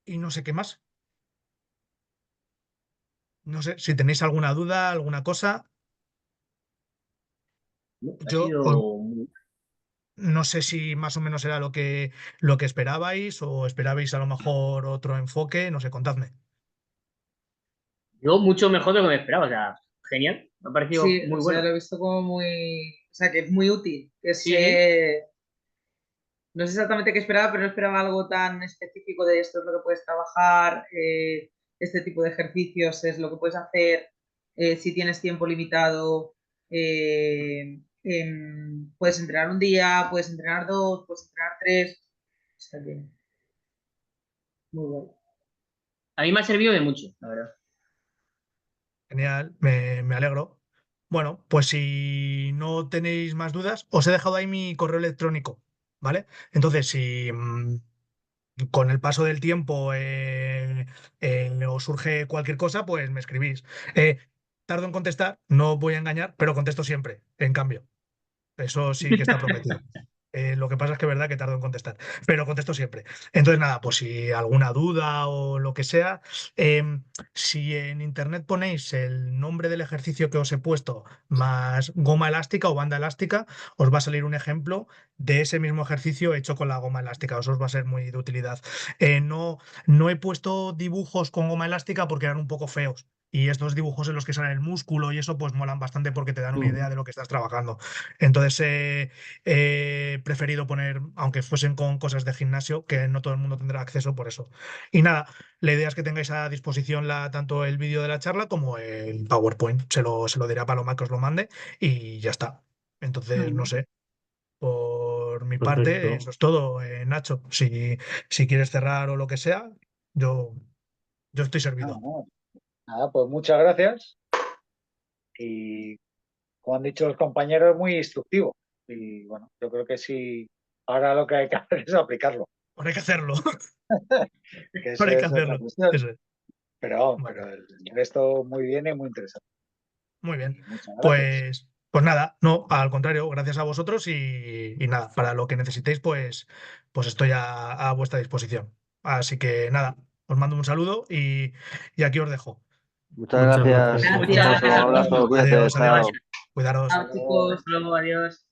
Y no sé qué más. No sé si tenéis alguna duda, alguna cosa. Ha Yo sido no sé si más o menos era lo que esperabais o esperabais a lo mejor otro enfoque, no sé, contadme. yo mucho mejor de lo que me esperaba. O sea, genial. Me ha parecido Sí, muy o sea, bueno. lo he visto como muy. O sea, que es muy útil. Sí. No sé exactamente qué esperaba, pero no esperaba algo tan específico de esto es lo que puedes trabajar, este tipo de ejercicios es lo que puedes hacer, si tienes tiempo limitado, puedes entrenar un día, puedes entrenar 2, puedes entrenar 3. O sea que, muy bueno. A mí me ha servido de mucho, la verdad. Genial, me alegro. Bueno, pues si no tenéis más dudas, os he dejado ahí mi correo electrónico, ¿vale? Entonces, si con el paso del tiempo os surge cualquier cosa, pues me escribís. Tardo en contestar, no os voy a engañar, pero contesto siempre, en cambio. Eso sí que está prometido. Lo que pasa es que es verdad que tardo en contestar, pero contesto siempre. Entonces, nada, pues si alguna duda o lo que sea, si en internet ponéis el nombre del ejercicio que os he puesto más goma elástica o banda elástica, os va a salir un ejemplo de ese mismo ejercicio hecho con la goma elástica. Os va a ser muy de utilidad. No he puesto dibujos con goma elástica porque eran un poco feos. Y estos dibujos en los que sale el músculo y eso, pues molan bastante porque te dan una idea de lo que estás trabajando. Entonces he preferido poner, aunque fuesen con cosas de gimnasio, que no todo el mundo tendrá acceso por eso. Y nada, la idea es que tengáis a disposición tanto el vídeo de la charla como el PowerPoint. Se lo diré a Paloma que os lo mande y ya está. Entonces, no sé. Por mi parte, Perfecto. eso es todo, Nacho. Si quieres cerrar o lo que sea, yo estoy servido. Nada, pues muchas gracias. Y como han dicho los compañeros, muy instructivo. Y bueno, yo creo que sí, ahora lo que hay que hacer es aplicarlo. Ahora hay que hacerlo. Que eso Ahora hay que es otra hacerlo. cuestión. Eso es. Pero Bueno, el resto muy bien y muy interesante. muy bien. Y muchas gracias. Pues nada, no, al contrario, gracias a vosotros y nada, para lo que necesitéis, pues estoy a vuestra disposición. Así que nada, os mando un saludo y aquí os dejo. Muchas Muchas gracias. gracias. Muchas Un gracias a abrazo, todos. cuídate, Adiós, chao. Cuidaros. Chao, chicos. Hasta luego, adiós.